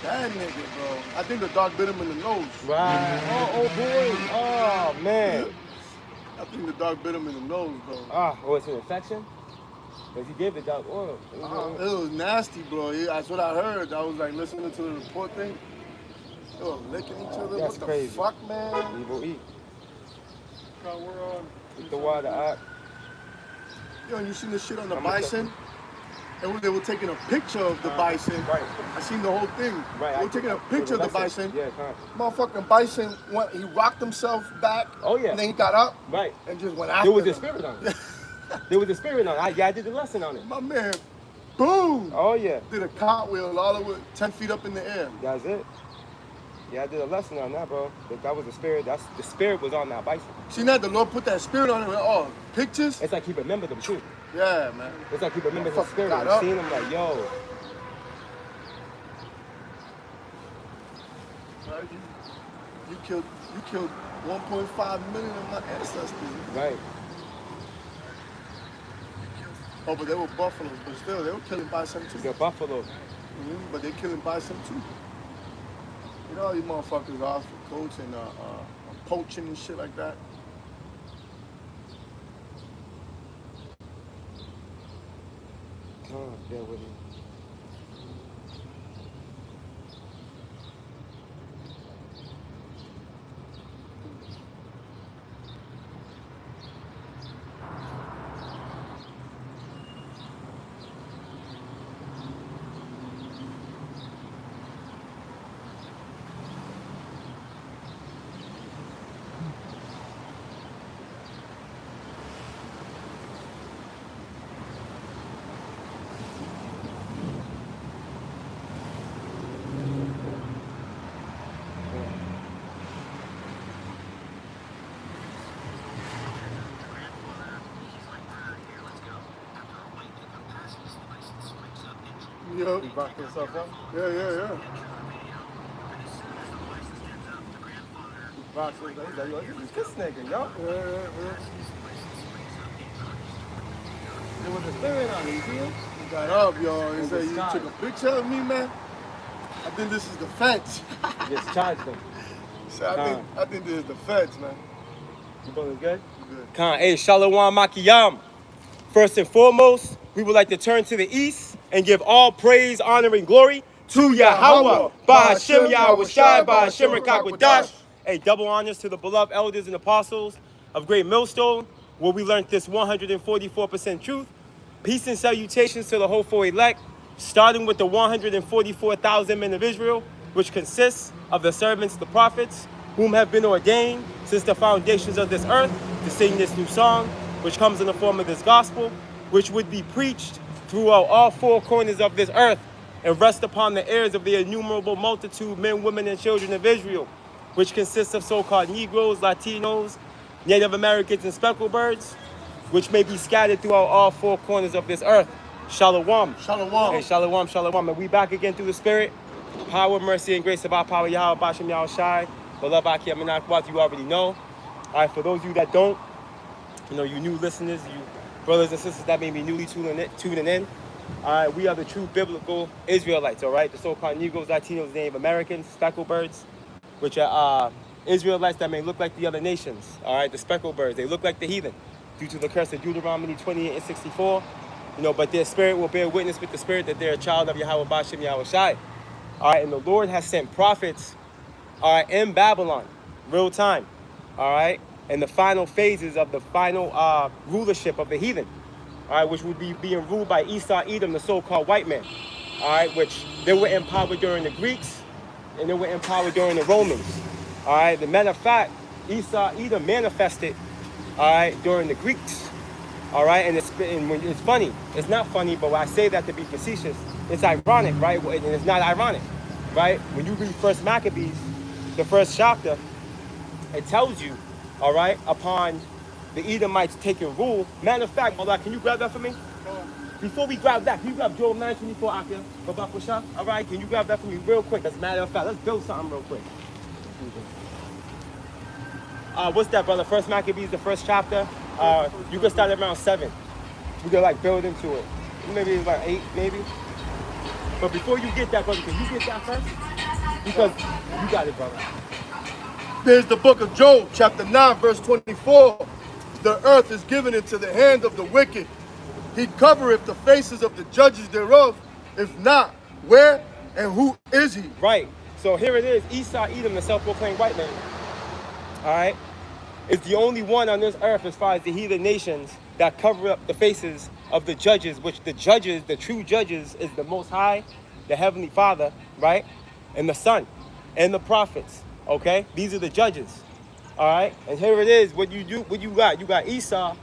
That nigga, bro. I think the dog bit him in the nose. Right. Oh boy. Oh man. I think the dog bit him in the nose, bro. It's an infection? Because he gave the dog oil. It was nasty, bro. Yeah, that's what I heard. I was like listening to the report thing. They were licking each other. That's what crazy. The fuck, man? Evil eat. God, we're on. Eat the water out. Yo, you seen this shit on the bison? And they were taking a picture of the bison. Right. I seen the whole thing. Right. They were taking a picture of the bison. Yeah, Motherfucking bison, he rocked himself back. Oh, yeah. And then he got up. Right. And just went after There was him. a spirit on it. There was a spirit on it. I did the lesson on it. My man, boom. Oh, yeah. Did a cartwheel all the way 10 feet up in the air. That's it. Yeah, I did a lesson on that, bro. That was the spirit. The spirit was on that bison. See that? The Lord put that spirit on it. Oh, pictures? It's like he remembered them, too. Yeah, man. It's like he remembered his spirit. And seen him like, yo. You killed 1.5 million of my ancestors. Right. Oh, but they were buffaloes, but still, they were killing bison too. They're buffalo. But they're killing bison too. You know, all these motherfuckers are for coats and poaching and shit like that. Oh, bear with me. Yo. He rocked himself up? Yeah. He rocked himself. He's like, yo, this nigga, yo. Yeah. There was a spirit on it, you see him? He got up, yo. He said, you took a picture of me, man? I think this is the feds. Just charged him. So I think this is the feds, man. You feeling good? Good. Khan, hey, Shalom Makiyam. First and foremost, we would like to turn to the east and give all praise, honor, and glory to Yahweh, Ba'Hashem Yahweh Shai, Ba'Hashem Rakakwadash. Hey, double honors to the beloved elders and apostles of Great Millstone, where we learned this 144% truth. Peace and salutations to the hopeful elect, starting with the 144,000 men of Israel, which consists of the servants, the prophets, whom have been ordained since the foundations of this earth to sing this new song, which comes in the form of this gospel, which would be preached throughout all four corners of this earth and rest upon the ears of the innumerable multitude, men, women, and children of Israel, which consists of so-called Negroes, Latinos, Native Americans, and speckled birds, which may be scattered throughout all four corners of this earth. Shalom. Shalom. Hey, shalom, shalom. And we back again through the Spirit. Power, mercy, and grace of our power, Yahweh, Ba'Hashem Yahweh Shai. Beloved Aki Aminakwat, you already know. All right, for those of you that don't, you new listeners, you brothers and sisters that may be newly tuning in. All right, we are the true biblical Israelites, all right? The so-called Negroes, Latinos, Native Americans, speckled birds, which are Israelites that may look like the other nations, all right? The speckled birds, they look like the heathen due to the curse of Deuteronomy 28 and 64. But their spirit will bear witness with the spirit that they're a child of Yahweh, Ba'Hashem Yahweh Shai. All right, and the Lord has sent prophets, all right, in Babylon, real time, all right, and the final phases of the final rulership of the heathen, all right, which would be being ruled by Esau, Edom, the so-called white man, all right, which they were empowered during the Greeks, and they were empowered during the Romans, all right. The matter of fact, Esau, Edom manifested, all right, during the Greeks, all right, and it's funny. It's not funny, but when I say that to be facetious, it's ironic, right? And it's not ironic, right? When you read First Maccabees, the first chapter, it tells you, all right, upon the Edomites taking rule. Matter of fact, Allah, can you grab that for me? Before we grab that, can you grab Job 9:24, Akia, Babakosha? All right, can you grab that for me real quick? As a matter of fact, let's build something real quick. What's that, brother? First Maccabees, the first chapter. You can start at around 7. We can build into it. Maybe it's 8, maybe. But before you get that, brother, can you get that first? Because you got it, brother. There's the book of Job, chapter 9, verse 24. The earth is given into the hand of the wicked. He covereth the faces of the judges thereof. If not, where and who is he? Right. So here it is. Esau, Edom, the self-proclaimed white man. All right. Is the only one on this earth as far as the heathen nations that cover up the faces of the judges, which the judges, the true judges, is the Most High, the Heavenly Father, right? And the Son, and the prophets, okay? These are the judges, all right? And here it is, what you got? You got Esau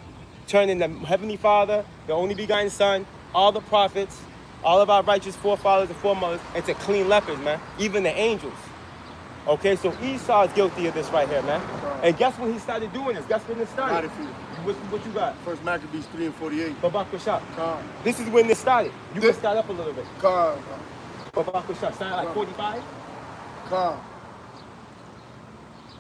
turning the Heavenly Father, the only begotten Son, all the prophets, all of our righteous forefathers and foremothers, into clean lepers, man. Even the angels. Okay, so Esau is guilty of this right here, man. And guess when he started doing this? Guess when it started? What you got? First Maccabees 3 and 48. Babak Shah. This is when this started. You can start up a little bit. Babak Shah. Started like 45?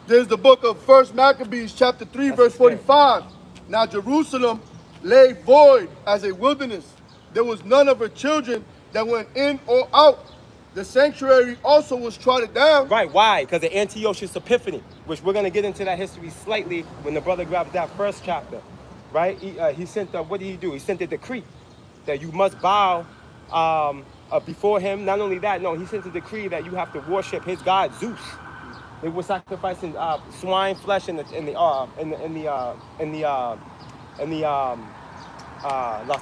There's the book of First Maccabees, chapter 3, verse 45. Now Jerusalem lay void as a wilderness. There was none of her children that went in or out. The sanctuary also was trodden down. Right, why? Because of Antiochus Epiphanes, which we're going to get into that history slightly when the brother grabs that first chapter, right? He sent, what did he do? He sent a decree that you must bow before him. Not only that, no, he sent a decree that you have to worship his god Zeus. They were sacrificing swine flesh lost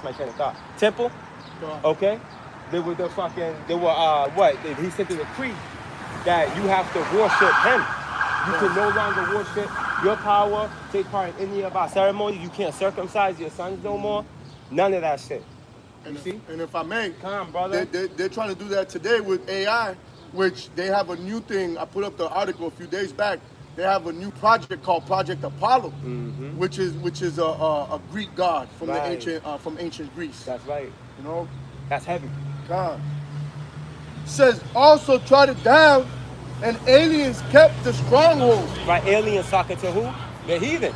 my train of thought. Temple, okay? He sent a decree that you have to worship him. You can no longer worship your power, take part in any of our ceremonies. You can't circumcise your sons no more. None of that shit. And if I may, come on, brother. They're trying to do that today with AI, which they have a new thing. I put up the article a few days back. They have a new project called Project Apollo, which is a Greek god from the ancient Greece. That's right. You know, that's heavy. God says also trod it down, and aliens kept the stronghold. Right, aliens talking to who? The heathen.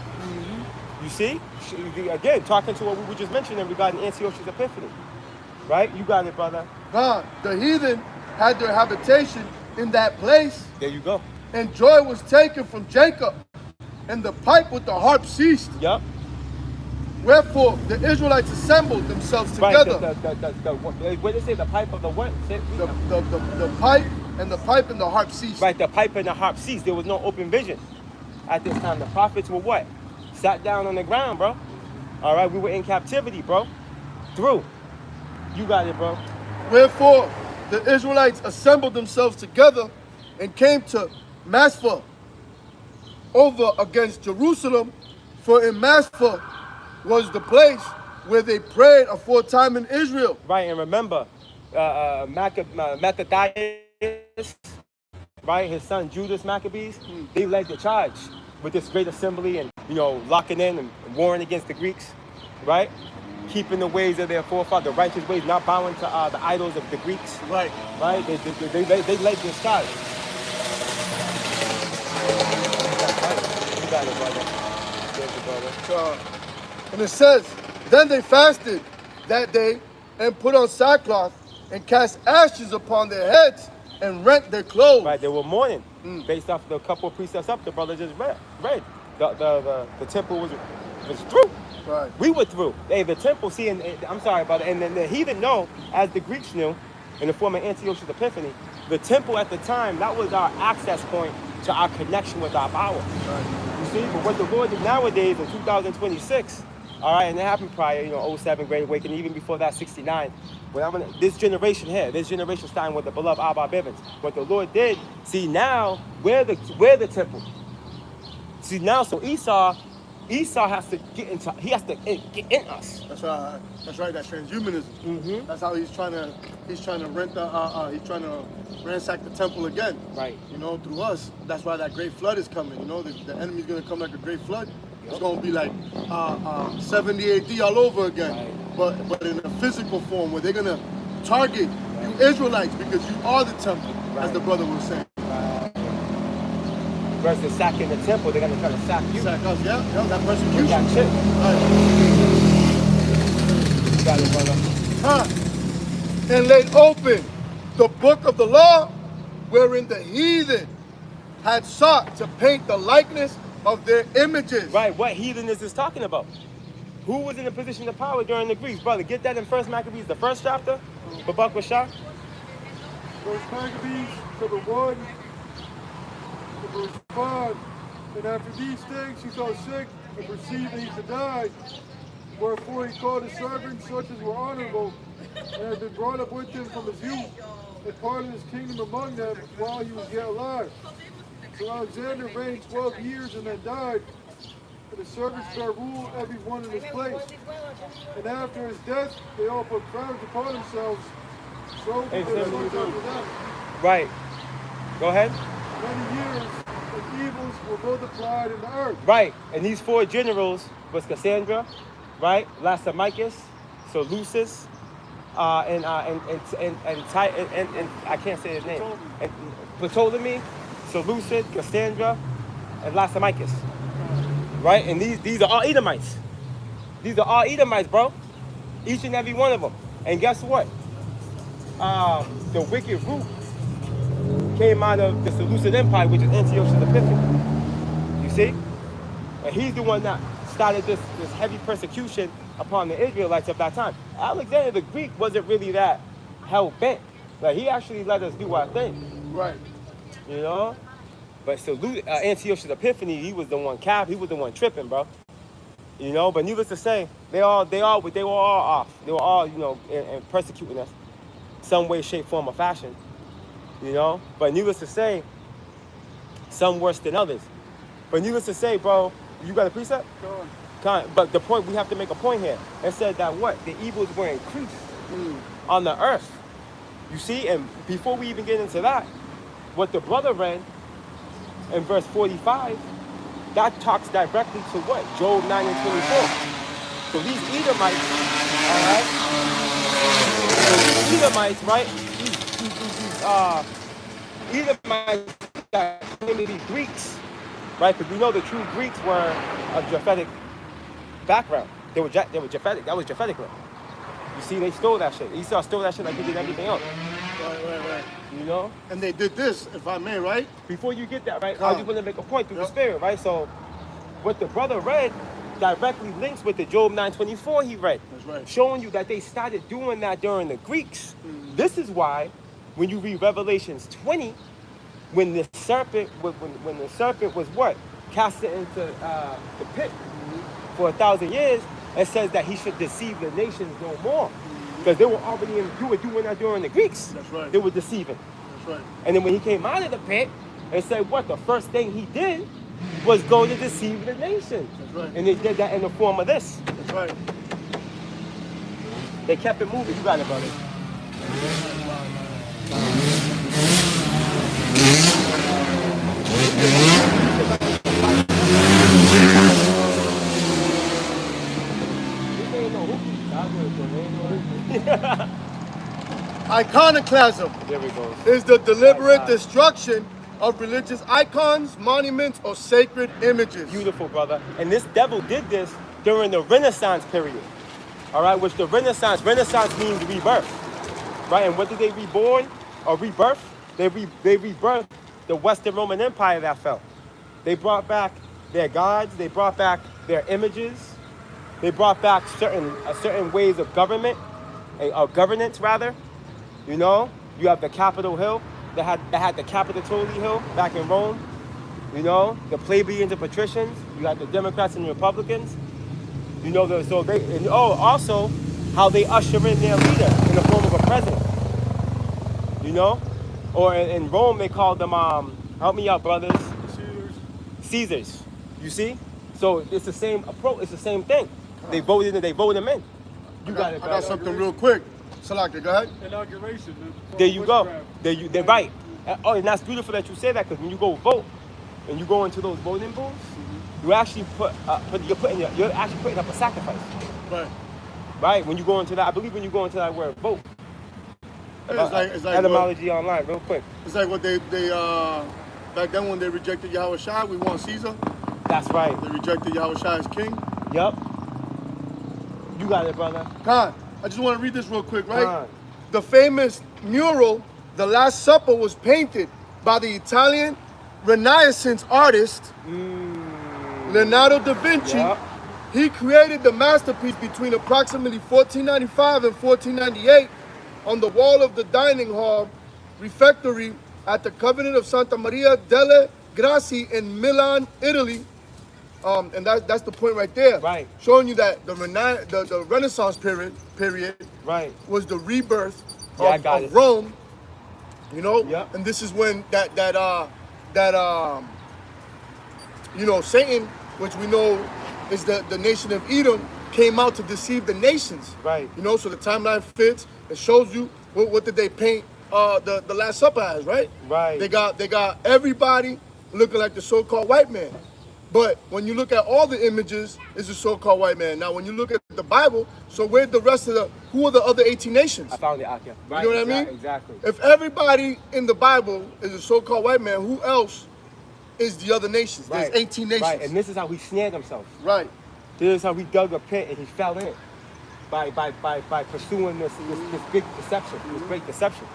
You see? Again, talking to what we were just mentioning regarding Antiochus Epiphanes. Right? You got it, brother. God, the heathen had their habitation in that place. There you go. And joy was taken from Jacob, and the pipe with the harp ceased. Yep. Wherefore the Israelites assembled themselves together. Right, what did they say? The pipe of the what? The pipe and the harp ceased. Right, the pipe and the harp ceased. There was no open vision at this time. The prophets were what? Sat down on the ground, bro. All right, we were in captivity, bro. Through. You got it, bro. Wherefore the Israelites assembled themselves together and came to Maspha over against Jerusalem, for in Maspha was the place where they prayed aforetime in Israel. Right, and remember, Maccabees, right, his son Judas Maccabees, they led the charge with this great assembly and, locking in and warring against the Greeks, right? Keeping the ways of their forefathers, the righteous ways, not bowing to the idols of the Greeks. Right. Right? They led this charge. You got it, brother. There's the brother. And it says, then they fasted that day and put on sackcloth and cast ashes upon their heads and rent their clothes. Right, they were mourning based off the couple of precepts up the brother just read. The temple was through. Right. We were through. Hey, the temple, I'm sorry about it, and then the heathen know, as the Greeks knew, in the form of Antiochus Epiphanes, the temple at the time, that was our access point to our connection with our power. Right. You see, but what the Lord did nowadays in 2026, all right, and it happened prior, 07 Great Awakening, even before that, 69. This generation here, this generation starting with the beloved Abba Bivens. What the Lord did, see now, we're the temple. See now, so Esau has to get in us. That's right. That's transhumanism. That's how he's trying to ransack the temple again. Right. Through us. That's why that great flood is coming. The enemy's gonna come like a great flood. It's gonna be like 70 AD all over again. Right. But in a physical form, where they're gonna target you Israelites because you are the temple, as the brother was saying. Versus sacking the temple, they're gonna try to sack you. Sack us, yeah, that persecution. That shit. Right. You got it, brother. And laid open the book of the law, wherein the heathen had sought to paint the likeness of their images. Right, what heathen is this talking about? Who was in a position of power during the Greeks? Brother, get that in 1 Maccabees, the first chapter. Babak Rashah. First Maccabees, chapter 1, verse 5. And after these things he fell sick and perceived that he should die. Wherefore he called his servants, such as were honorable, and had been brought up with him from his youth, and parted his kingdom among them while he was yet alive. So Alexander reigned 12 years and then died. And the servants bare rule every one in his place. And after his death, they all put crowns upon themselves. So Hey, did their Sam, sons you after do. them. Right. Go ahead. Many years, and evils were multiplied in the earth. Right. And these 4 generals was Cassandra, right? Lasamachus, Seleucus, and I can't say his name. And Ptolemy, Seleucus, Cassandra, and Lasamachus. Right? And these are all Edomites. These are all Edomites, bro. Each and every one of them. And guess what? The wicked root came out of the Seleucid Empire, which is Antiochus Epiphanes. You see? And he's the one that started this heavy persecution upon the Israelites of that time. Alexander the Greek wasn't really that hell-bent. Like, he actually let us do our thing. Right. You know? But Antiochus Epiphanes, he was the one he was the one tripping, bro. You know, but needless to say, they were all off. They were all, you know, and persecuting us some way, shape, form, or fashion. You know? But needless to say, some worse than others. But needless to say, bro, you got a precept? But the point, we have to make a point here. It said that what? The evils were increased on the earth. You see? And before we even get into that, what the brother read in verse 45, that talks directly to what? Job 9 and 24. So these Edomites, all right? So these Edomites, right? These Edomites that claim to be Greeks, right? Because we know the true Greeks were a Japhetic background. They were Japhetic. That was Japhetic land. You see, they stole that shit. Esau stole that shit like he did everything else. Right. You know? And they did this, if I may, right? Before you get that, right? Come. I just want to make a point through the Yep. spirit, right? So, what the brother read directly links with the Job 9:24 he read. That's right. Showing you that they started doing that during the Greeks. This is why, when you read Revelations 20, when the serpent was what? Casted into the pit for 1,000 years, it says that he should deceive the nations no more. Because they were already you were doing that during the Greeks. That's right. They were deceiving. That's right. And then when he came out of the pit, it said what? The first thing he did was go to deceive the nations. That's right. And they did that in the form of this. That's right. They kept it moving. You got it, brother. Iconoclasm There we go. is the deliberate destruction of religious icons, monuments, or sacred images. Beautiful, brother. And this devil did this during the Renaissance period. All right, which the Renaissance means rebirth. Right? And what did they reborn or rebirth? They rebirthed the Western Roman Empire that fell. They brought back their gods, they brought back their images, they brought back certain ways of government, of governance rather. You know, you have the Capitol Hill. They had the Capitol Hill back in Rome. You know, the plebeians and patricians. You had the Democrats and the Republicans. You know, also how they usher in their leader in the form of a president. You know, or in Rome they called them help me out, brothers. Caesars. You see? So it's the same approach. It's the same thing. They voted them in. You got it, I got brother. something real quick. Salaka, go ahead. Inauguration. There you go. They're right. And that's beautiful that you say that, because when you go vote and you go into those voting booths, you actually you're actually putting up a sacrifice. Right. Right? When you go into that, I believe when you go into that word vote. It's like Etymology online, real quick. It's like what they back then when they rejected Yahweh Shai, we want Caesar. That's right. They rejected Yahweh Shai as king. Yup. You got it, brother. Khan, I just want to read this real quick, right? Khan. The famous mural The Last Supper was painted by the Italian Renaissance artist Leonardo da Vinci. Yep. He created the masterpiece between approximately 1495 and 1498 on the wall of the dining hall refectory at the Convent of Santa Maria delle Grazie in Milan, Italy. And that's the point right there. Right. Showing you that the Renaissance period Right. was the rebirth Yeah, I got of it. Rome. You know? Yep. And this is when Satan, which we know is the nation of Edom, came out to deceive the nations. Right. You know, so the timeline fits. It shows you what did they paint the Last Supper as, right? Right. They got everybody looking like the so-called white man. But when you look at all the images, it's a so-called white man. Now, when you look at the Bible, so where's the rest of who are the other 18 nations? I found it out here. Right. You know what I mean? Exactly. If everybody in the Bible is a so-called white man, who else is the other nations? Right. There's 18 nations. Right. And this is how he snared himself. Right. This is how he dug a pit and he fell in it by pursuing this big deception, this great deception.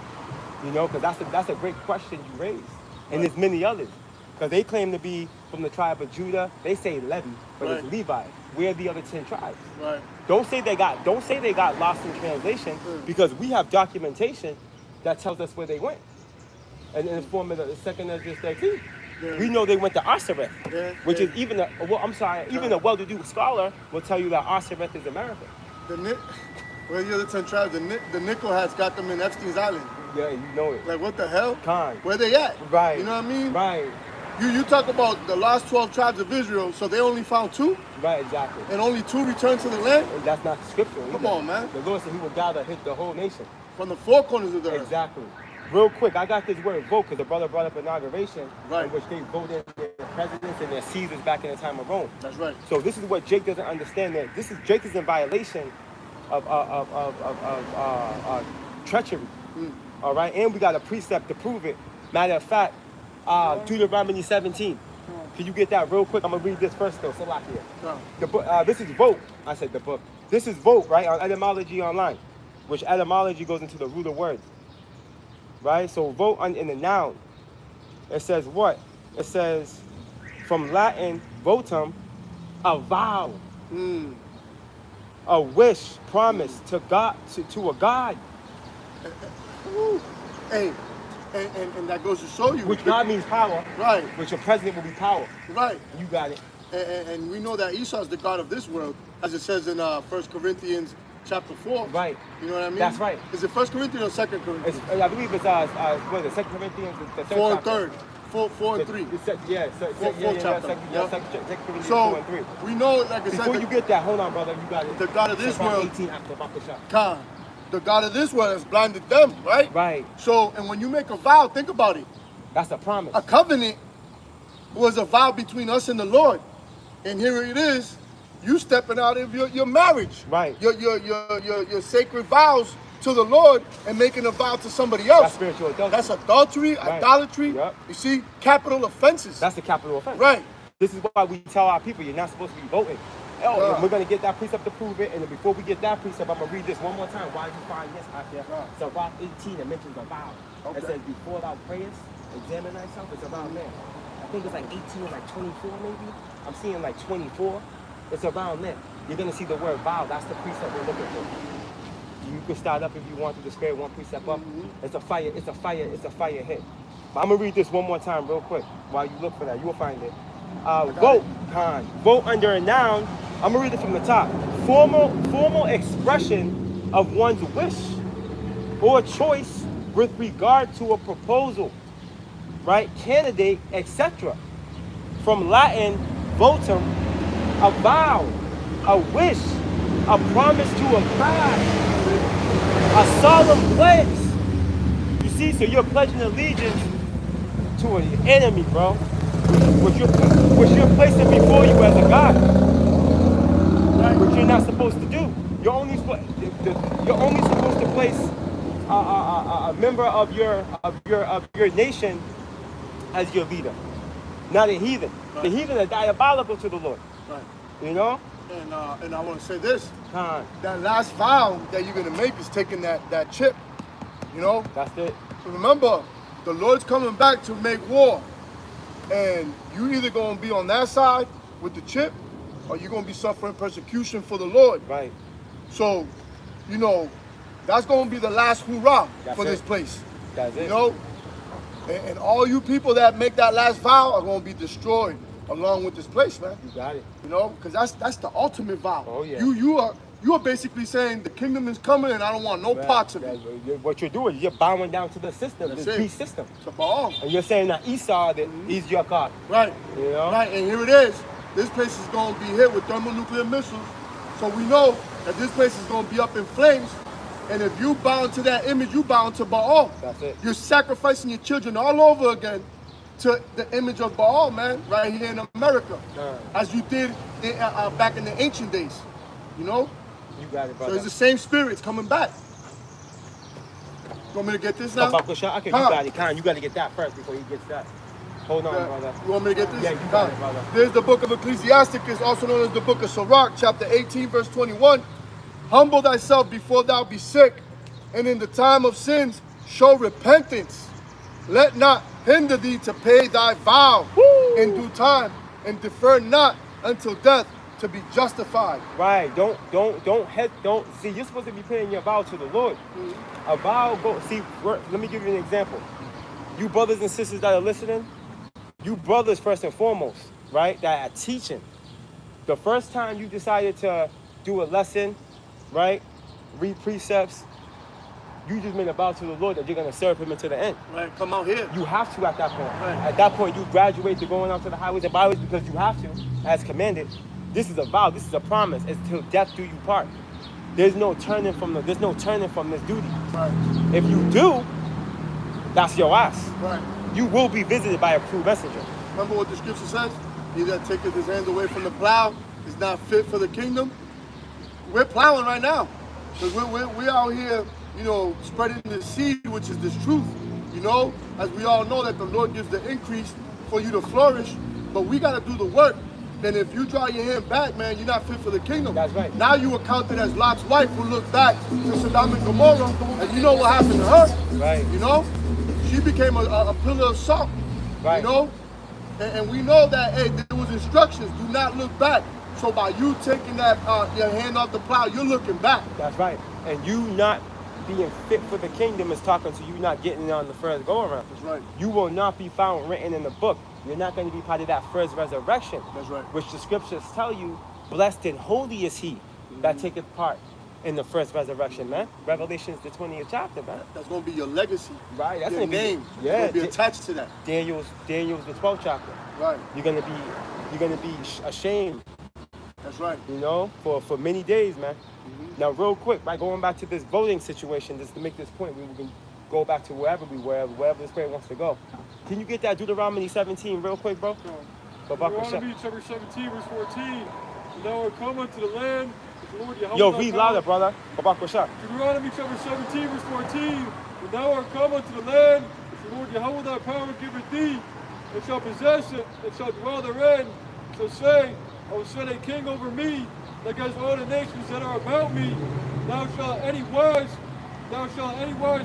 You know, because that's a great question you raised. And there's many others. Because they claim to be from the tribe of Judah. They say Levi, but it's Right. Levi. Where are the other 10 tribes? Right. Don't say they got lost in translation, because we have documentation that tells us where they went. And in the form of the second Ezra 13. Yeah. We know they went to Osiris, Yeah, which yeah. is even a well-to-do scholar will tell you that Osiris is America. Where the other 10 tribes? The nickel has got them in Epstein's Island. Yeah, you know it. Like, what the hell? Khan. Where they at? Right. You know what I mean? Right. You talk about the last 12 tribes of Israel, so they only found 2, Right, exactly. and only 2 returned to the land And that's not scriptural. Come on, man. The Lord said he will gather, hit the whole nation. from the 4 corners of the earth. Exactly. Real quick, I got this word vote because the brother brought up inauguration, Right. in which they voted their presidents and their Caesars back in the time of Rome. That's right. So this is what Jake doesn't understand, that Jake is in violation of treachery. All right, and we got a precept to prove it. Matter of fact, Deuteronomy 17. Can you get that real quick? I'm gonna read this first though. Salakia. No. The book. This is vote. I said the book. This is vote, right? On etymology online, which etymology goes into the root of words, right? So vote in the noun. It says what? It says from Latin votum, a vow, a wish, promise to God, to a God, Hey, and that goes to show you. which God means power, Right. which your president will be power. Right. You got it. And we know that Esau's the God of this world, as it says in 1 Corinthians chapter 4. Right. You know what I mean? That's right. Is it 1 Corinthians or 2 Corinthians? I believe it's what is it, 2 Corinthians, the third 4 and chapter. 3. 4 and 3. Fourth chapter. Yep. 2 Corinthians 2 So and 3. we know, like I Before said, you get that, hold on, brother, you got it. the God of this It's about world, 18 after about the shot. Khan, the God of this world has blinded them, right? Right. So, and when you make a vow, think about it. That's a promise. A covenant was a vow between us and the Lord. And here it is, you stepping out of your marriage. Right. Your sacred vows to the Lord and making a vow to somebody else. That's spiritual adultery. That's adultery, Right. idolatry. Yep. You see, capital offenses. That's the capital offense. Right. This is why we tell our people you're not supposed to be voting. Oh, Yeah. and we're going to get that precept to prove it. And then before we get that precept, I'm going to read this one more time. Why you find this out there? Yeah. So Rock 18, it mentions a vow. Okay. It says, before thou prayest, examine thyself. It's around there. I think it's like 18 or like 24 maybe. I'm seeing like 24. It's around there. You're going to see the word vow. That's the precept we're looking for. You can start up if you want to, the spirit one precept up. It's a fire hit. But I'm going to read this one more time real quick while you look for that. You will find it. Vote, Khan. Vote under a noun. I'm gonna read it from the top. Formal expression of one's wish or choice with regard to a proposal, right? Candidate, etc. From Latin, votum, a vow, a wish, a promise to a God, a solemn pledge. You see, so you're pledging allegiance to an enemy, bro. Which you're placing before you as a God, which you're not supposed to do. You're only supposed to place a member of your nation as your leader, not a heathen. Right. The heathen are diabolical to the Lord. Right. You know. And I want to say this. Khan. That last vow that you're gonna make is taking that chip You know? That's it. So remember, the Lord's coming back to make war. And you either going to be on that side with the chip, or you're going to be suffering persecution for the Lord. Right. So, you know, that's going to be the last hoorah for this place. That's it. You know? And all you people that make that last vow are going to be destroyed along with this place, man. You got it. You know? Because that's the ultimate vow. Oh, yeah. You are basically saying the kingdom is coming and I don't want no parts of it. What you're doing, you're bowing down to the system, That's this it. beast system. To Baal. And you're saying that Esau, that he's your God. Right. You know? Right, and here it is. This place is going to be hit with thermonuclear missiles. So we know that this place is going to be up in flames. And if you bound to that image, you bound to Baal. That's it. You're sacrificing your children all over again to the image of Baal, man, right here in America. As you did back in the ancient days. You know? You got it, brother. So it's the same spirits coming back. You want me to get this now? Okay, you got it. Khan, you got to get that first before he gets that. Hold on, brother. You want me to get this? Yeah, you got it, brother. There's the book of Ecclesiasticus, also known as the book of Sirach, chapter 18, verse 21. Humble thyself before thou be sick, and in the time of sins show repentance. Let not hinder thee to pay thy vow in due time, and defer not until death to be justified. Right. Don't. See, you're supposed to be paying your vow to the Lord. A vow, let me give you an example. You brothers and sisters that are listening, you brothers first and foremost, right, that are teaching. The first time you decided to do a lesson, right, read precepts, you just made a vow to the Lord that you're going to serve him until the end. Right, come out here. You have to at that point. Right. At that point, you graduate to going out to the highways and byways because you have to, as commanded. This is a vow. This is a promise. It's till death do you part. There's no turning from this duty. Right. If you do, that's your ass. Right. You will be visited by a true messenger. Remember what the scripture says? He that taketh his hand away from the plow is not fit for the kingdom. We're plowing right now. Because we're out here, you know, spreading the seed, which is this truth. You know, as we all know that the Lord gives the increase for you to flourish, but we got to do the work. And if you draw your hand back, man, you're not fit for the kingdom. That's right. Now you are counted as Lot's wife who looked back to Sodom and Gomorrah, and you know what happened to her. Right. You know? She became a pillar of salt. Right. You know? And we know that, hey, there was instructions, do not look back. So by you taking that your hand off the plow, you're looking back. That's right. And you not being fit for the kingdom is talking to you not getting on the first go around. That's right. You will not be found written in the book. You're not going to be part of that first resurrection. That's right. Which the scriptures tell you, blessed and holy is he that taketh part in the first resurrection, man. Revelation's the 20th chapter, man. That's going to be your legacy. Right. That's your gonna name. Be, yeah. It's going to be attached to that. Daniel's the 12th chapter. Right. You're gonna be ashamed. That's right. You know, for many days, man. Now, real quick, by going back to this voting situation, just to make this point, we can go back to wherever this prayer wants to go. Can you get that Deuteronomy 17 real quick, bro? Deuteronomy chapter 17, verse 14. And thou art come unto the land which the Lord Yahweh. Yo, read louder, brother. Deuteronomy chapter 17, verse 14. And thou art come unto the land which the Lord Yahweh thy power giveth thee, and shall possess it, and shall dwell therein. So say, I will set a king over me, like as all the nations that are about me. Thou shalt anywise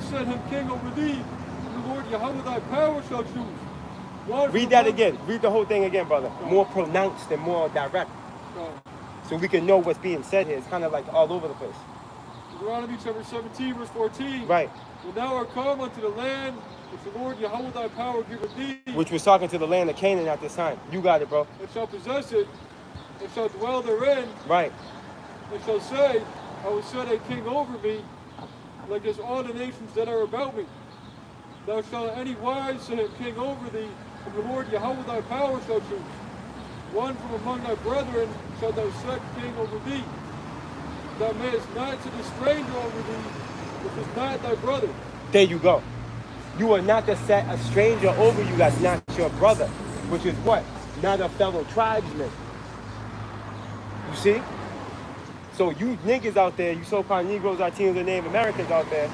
set him king over thee, and the Lord Yahweh thy power shall choose. Read that again. Read the whole thing again, brother. More pronounced and more direct. So we can know what's being said here. It's kind of like all over the place. Deuteronomy chapter 17, verse 14. Right. When thou art come unto the land which the Lord Yahweh thy power giveth thee, which was talking to the land of Canaan at this time. You got it, bro. And shall possess it, and shall dwell therein. Right. And shall say, I will set a king over me, like as all the nations that are about me. Thou shalt anywise set a king over thee, and the Lord Yahweh thy power shall choose. One from among thy brethren shalt thou set king over thee. Thou mayest not set a stranger over thee, which is not thy brother. There you go. You are not to set a stranger over you that's not your brother, which is what? Not a fellow tribesman. You see? So you niggas out there, you so-called Negroes, Latinos, and Native Americans out there,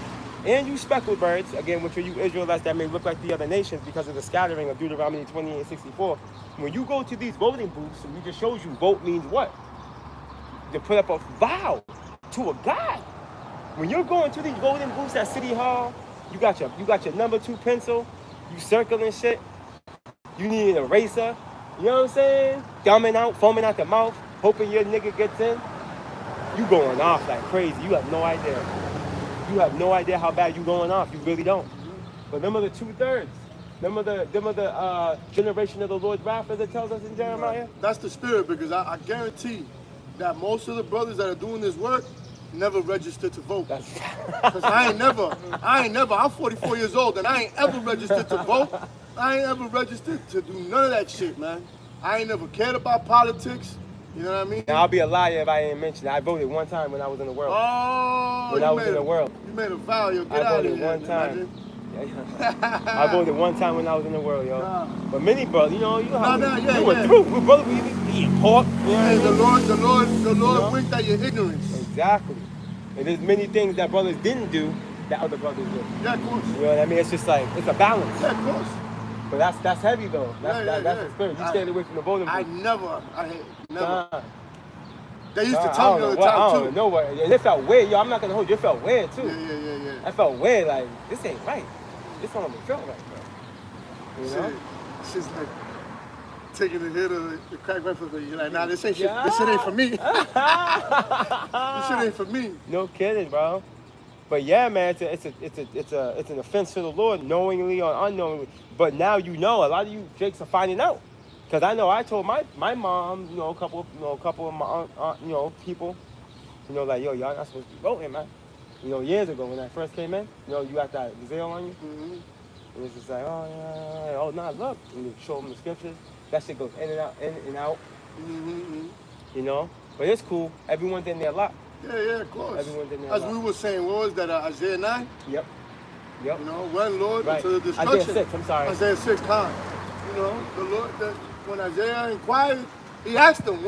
and you speckled birds, again, which are you Israelites that may look like the other nations because of the scattering of Deuteronomy 28:64. When you go to these voting booths, and we just showed you vote means what? To put up a vow to a God. When you're going to these voting booths at City Hall, You got your number 2 pencil. You circling shit. You need an eraser. You know what I'm saying? Gumming out, foaming out the mouth, hoping your nigga gets in. You going off like crazy. You have no idea. You have no idea how bad you going off. You really don't. But them are the 2/3. Them are the generation of the Lord's wrath, as it tells us in Jeremiah. That's the spirit, because I guarantee that most of the brothers that are doing this work never registered to vote. Because I ain't never, I'm 44 years old and I ain't ever registered to vote. I ain't ever registered to do none of that shit, man. I ain't never cared about politics. You know what I mean? Now, I'll be a liar if I ain't mention it. I voted one time when I was in the world. Oh, when I was in the world. You made a vow, yo. Get I out of voted here. one time. I voted one time when I was in the world, yo. Nah. But many brothers, you know, we were yeah. through. We brothers, we eating pork. You know Hey, what the Lord know? winked at your ignorance. Exactly. And there's many things that brothers didn't do that other brothers did. Yeah, of course. You know what I mean? It's just like, it's a balance. Yeah, of course. But that's heavy though. That's the spirit. You stayed away from the voting booth. I never. Nah. They used to tell me all the I time don't too. know what. And it felt weird, yo. I'm not gonna hold you. It felt weird too. Yeah. I felt weird, like, this ain't right. This don't even feel right, bro. You know? Shit's like taking a hit of the crack reference, but you're like, nah, this ain't shit. This shit ain't for me. This shit ain't for me. No kidding, bro. But yeah, man, it's an offense to the Lord, knowingly or unknowingly. But now you know. A lot of you Jakes are finding out, because I know I told my mom, a couple of my aunt, people, like, yo, y'all not supposed to be voting, man. Years ago when I first came in, you got that zeal on you. Mm-hmm. And it's just like, nah, look, and you show them the scriptures. That shit goes in and out. Mm-hmm. But it's cool. Everyone's in their lot. Yeah, of course. Everyone's in their As lot. we were saying, what was that, Isaiah 9? Yep. Run, Lord, Right. into the destruction. Isaiah 6, I'm sorry. Isaiah 6, time. The Lord, when Isaiah inquired, he asked them,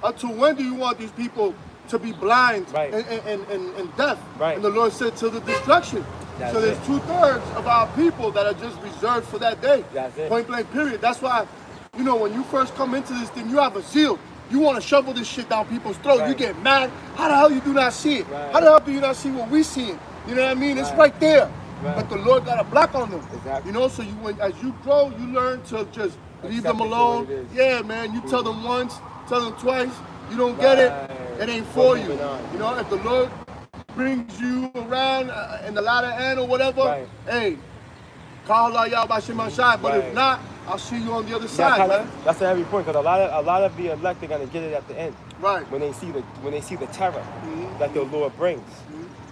until when do you want these people to be blind and deaf? Right. And the Lord said, till the destruction. That's so there's it. 2/3 of our people that are just reserved for that day. That's it. Point blank, period. That's why, when you first come into this thing, you have a zeal. You want to shovel this shit down people's throats. Right. You get mad. How the hell you do not see it? Right. How the hell do you not see what we seeing? You know what I mean? It's right there. Right. But the Lord got a block on them. Exactly. So as you grow, you learn to just leave them alone. Yeah, man. You tell them once, tell them twice. You don't get it, it ain't for you. If the Lord brings you around in the latter end or whatever, hey, call Allah Yah Bashim Ashai. But if not, I'll see you on the other side, man. That's a heavy point, because a lot of the elect are gonna get it at the end. Right. When they see the terror that the Lord brings,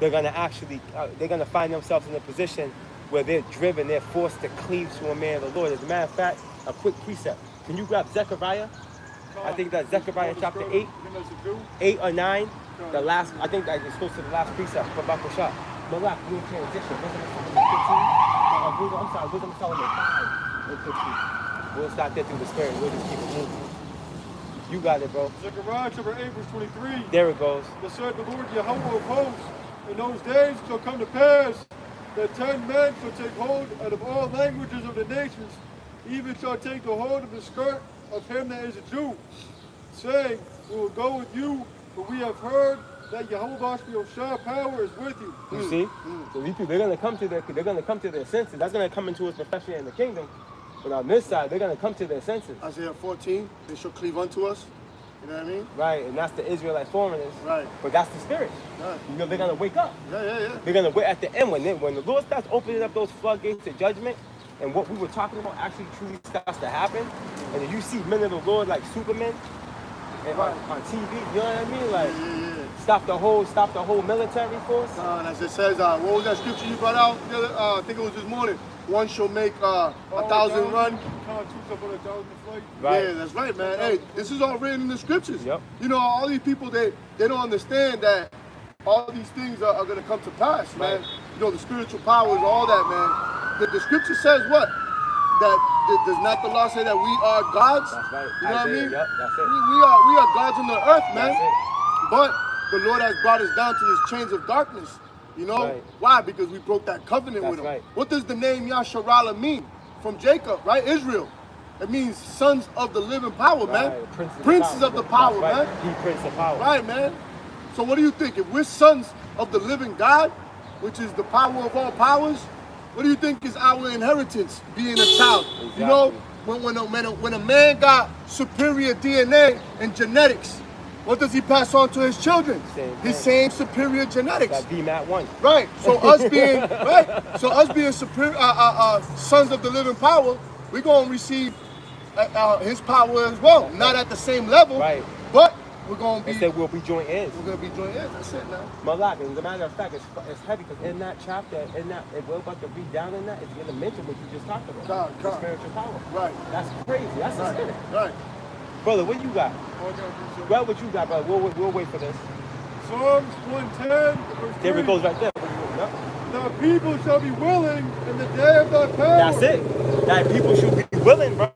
they're gonna find themselves in a position where they're driven, they're forced to cleave to a man of the Lord. As a matter of fact, a quick precept. Can you grab Zechariah? I think that's Zechariah chapter 8, 8 or 9. The last, I think that it's close to the last precept from Baruch Shah. Malak, new transition. Wisdom of Solomon 15. I'm sorry, Wisdom of Solomon 5 and 15. We'll start there through the spirit. We'll just keep it moving. You got it, bro. Zechariah chapter 8, verse 23. There it goes. The said the Lord Yahweh of hosts, in those days shall come to pass that 10 men shall take hold out of all languages of the nations, even shall take the hold of the skirt of him that is a Jew, saying, we will go with you, for we have heard that Yahweh Bashmi power is with you. You see? So these people, they're gonna come to their senses. That's gonna come into us professionally in the kingdom. But on this side, they're gonna come to their senses. Isaiah 14, they shall cleave unto us. You know what I mean? Right, and that's the Israelite foreigners. Right. But that's the spirit. Right. They're gonna wake up. Yeah. They're gonna wait at the end when the Lord starts opening up those floodgates to judgment, and what we were talking about actually truly starts to happen. And then you see men of the Lord like Superman and on TV. You know what I mean? Like stop the whole military force. And as it says, what was that scripture you brought out? I think it was this morning. One shall make 1,000 run. Right. Yeah, that's right, man. Hey, this is all written in the scriptures. Yep. All these people, they don't understand that all these things are going to come to pass, man. Right. The spiritual powers, all that, man. The scripture says what? That does not the law say that we are gods? That's right. You know what I mean? Yep, that's it. We are gods on the earth, man. That's it. But the Lord has brought us down to this chains of darkness. Right. Why? Because we broke that covenant with him. Right. What does the name Yasharala mean? From Jacob, right? Israel. It means sons of the living power, man. Princes of the power, man. He Prince of Power. Right, man. So what do you think? If we're sons of the living God, which is the power of all powers, what do you think is our inheritance being a child? Exactly. You know, when a man got superior DNA and genetics, what does he pass on to his children? His same superior genetics. That VMAT 1. Right. So us being superior sons of the living power, we're gonna receive his power as well. Not at the same level, right? But we're gonna be. Instead, we'll be joint heirs. We're gonna be joint heirs. That's it, man. Malak, as a matter of fact, it's heavy because in that chapter, if we're about to read down in that, it's going to mention what you just talked about. The spiritual power. Right. That's crazy. That's the spirit. Right. Brother, what you got? Well, what you got, brother? We'll wait for this. Psalms 110, verse 3. There it goes right there. Yep. Thy people shall be willing in the day of thy power. That's it. Thy people should be willing, bro,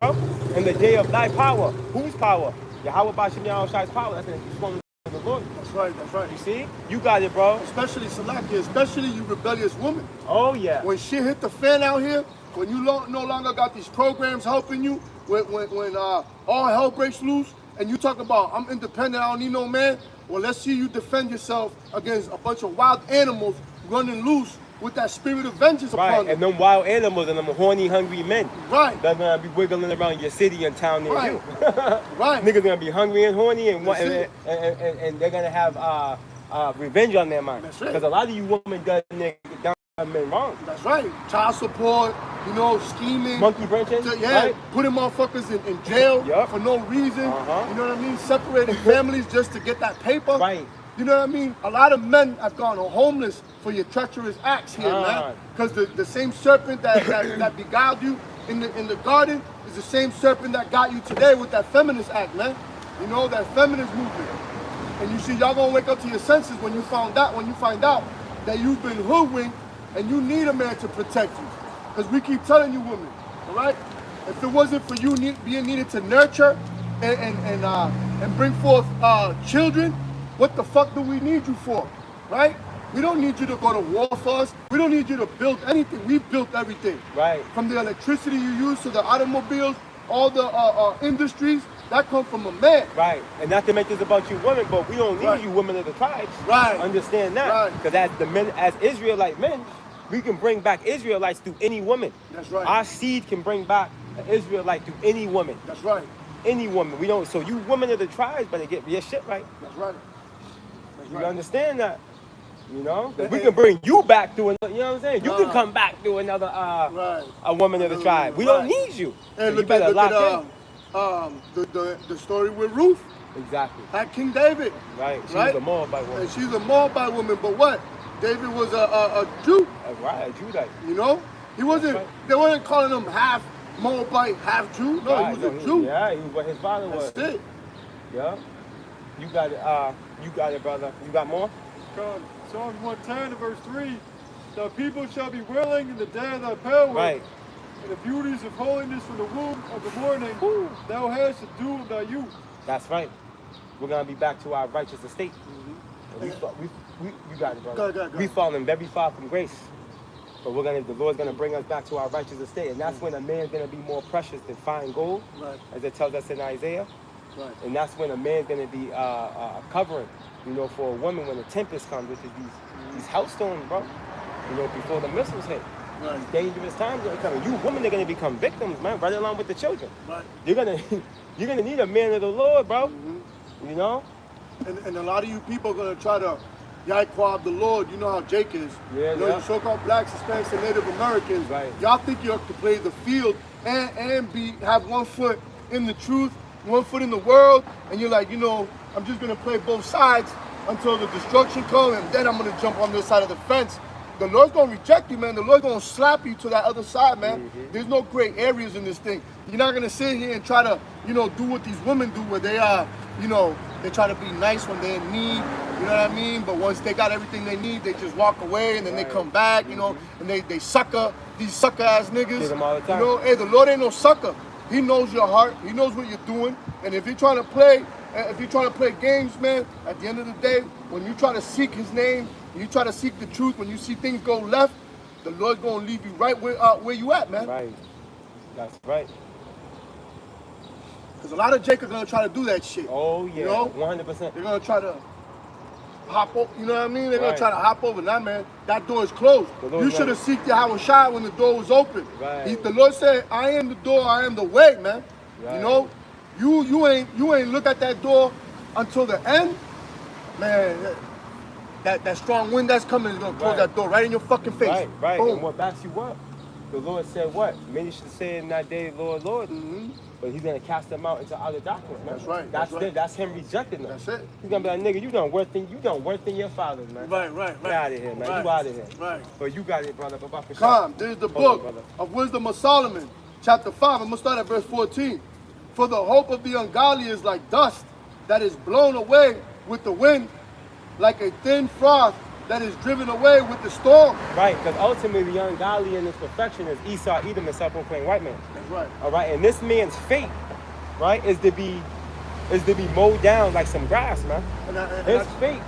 in the day of thy power. Whose power? Yahweh Bashim Yahushai's power. That's in the Lord. That's right. That's right. You see? You got it, bro. Especially Salakia, especially you rebellious woman. Oh, yeah. When shit hit the fan out here, when you no longer got these programs helping you, when all hell breaks loose, and you talk about, I'm independent, I don't need no man, well, let's see you defend yourself against a bunch of wild animals running loose with that spirit of vengeance upon them. And them wild animals and them horny, hungry men. Right. They're going to be wiggling around your city and town near you. Right. Niggas going to be hungry and horny and they're going to have revenge on their mind. That's right. Because a lot of you women done men wrong. That's right. Child support, scheming. Monkey branches. Right? Putting motherfuckers in jail for no reason. You know what I mean? Separating families just to get that paper. Right. You know what I mean? A lot of men have gone homeless for your treacherous acts here, man. Because the same serpent that beguiled you in the garden is the same serpent that got you today with that feminist act, man. You know, that feminist movement. And you see, y'all gonna wake up to your senses when you find out that you've been hoodwinked and you need a man to protect you. Because we keep telling you women, all right? If it wasn't for you being needed to nurture and bring forth children, what the fuck do we need you for, right? We don't need you to go to war for us. We don't need you to build anything. We built everything. Right. From the electricity you use to the automobiles, all the industries, that come from a man. Right. And not to make this about you women, but we don't need you women of the tribes. Right. Understand that. Right. Because as Israelite men, we can bring back Israelites through any woman. That's right. Our seed can bring back an Israelite through any woman. That's right. Any woman. We don't. So you women of the tribes better get your shit right. That's right. You understand that? You know? We can bring you back through another, you know what I'm saying? You can come back through another a woman of the tribe. We don't need you. And So look you better at lock in. the story with Ruth. Exactly. Had King David. Right. She's a Moabite woman. And she's a Moabite woman, but what? David was a Jew. Right, a Judite. You know? He wasn't, they weren't calling him half Moabite, half Jew. No, Right, he was a Jew. Yeah, he was what his father was. That's it. Yeah. You got it, brother. You got more? Psalms 110, verse 3. The people shall be willing in the day of thy power. Right. And the beauties of holiness from the womb of the morning. Thou hast the dew of thy youth. That's right. We're going to be back to our righteous estate. And you got it, brother. Go. We've fallen very far from grace. But the Lord's going to bring us back to our righteous estate. And that's when a man's going to be more precious than fine gold, as it tells us in Isaiah. Right. And that's when a man's going to be covering, for a woman when the tempest comes, which is these hailstones, bro. Before the missiles hit. Right. These dangerous times are coming. You women are going to become victims, man, right along with the children. Right. You're gonna need a man of the Lord, bro. You know? And a lot of you people are going to try to Yahweh the Lord. You know how Jake is. Yeah, you so-called blacks, Hispanics, and Native Americans. Right. Y'all think you have to play the field and have 1 foot in the truth, 1 foot in the world, and you're like, I'm just going to play both sides until the destruction comes, and then I'm going to jump on this side of the fence. The Lord's going to reject you, man. The Lord's going to slap you to that other side, man. There's no gray areas in this thing. You're not going to sit here and try to, do what these women do, where they are, they try to be nice when they're in need, you know what I mean? But once they got everything they need, they just walk away, and then they come back, and they sucker, these sucker-ass niggas. See them all the time. Hey, the Lord ain't no sucker. He knows your heart. He knows what you're doing. And if you're trying to play games, man, at the end of the day, when you try to seek his name, when you try to seek the truth, when you see things go left, the Lord's going to leave you right where you at, man. Right. That's right. Because a lot of Jake are going to try to do that shit. Oh, yeah. 100%. They're going to try to hop over. You know what I mean? They're gonna Right. try to hop over. Nah, man, that door is closed. The Lord's You should right. have seeked Yahweh Shai when the door was open. Right. The Lord said, "I am the door. I am the way, man." Right. You know, you ain't look at that door until the end, man. That strong wind that's coming is gonna close Right. that door right in your fucking face. Right, right. Boom. And what backs you up? The Lord said what? Many should say in that day, Lord, Lord. But he's gonna cast them out into outer darkness, man. That's right, That's that's right. That's him rejecting them. That's it. He's gonna be like, nigga, you done worse than your father, man. Right. Get out of here, man. Right. You out of here. Right. But you got it, brother. But for Come, there's the Hold book on, brother. of Wisdom of Solomon, chapter 5. I'm gonna start at verse 14. For the hope of the ungodly is like dust that is blown away with the wind, like a thin froth that is driven away with the storm. Right, because ultimately the ungodly in its perfection is Esau, Edom, and self-proclaimed white man. That's right. All right, and this man's fate, right, is to be mowed down like some grass, man. His fate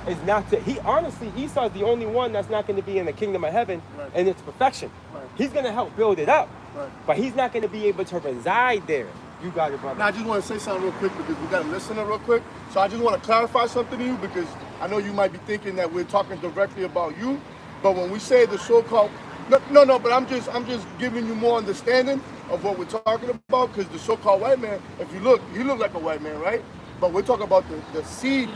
is not to. He honestly, Esau's the only one that's not going to be in the kingdom of heaven Right. in its perfection. Right. He's going to help build it up, Right. but he's not going to be able to reside there. You got it, brother. Now, I just want to say something real quick because we got a listener real quick. So I just want to clarify something to you because I know you might be thinking that we're talking directly about you. But when we say the so-called, no, but I'm just giving you more understanding of what we're talking about because the so-called white man, if you look, he looked like a white man, right? But we're talking about the seed,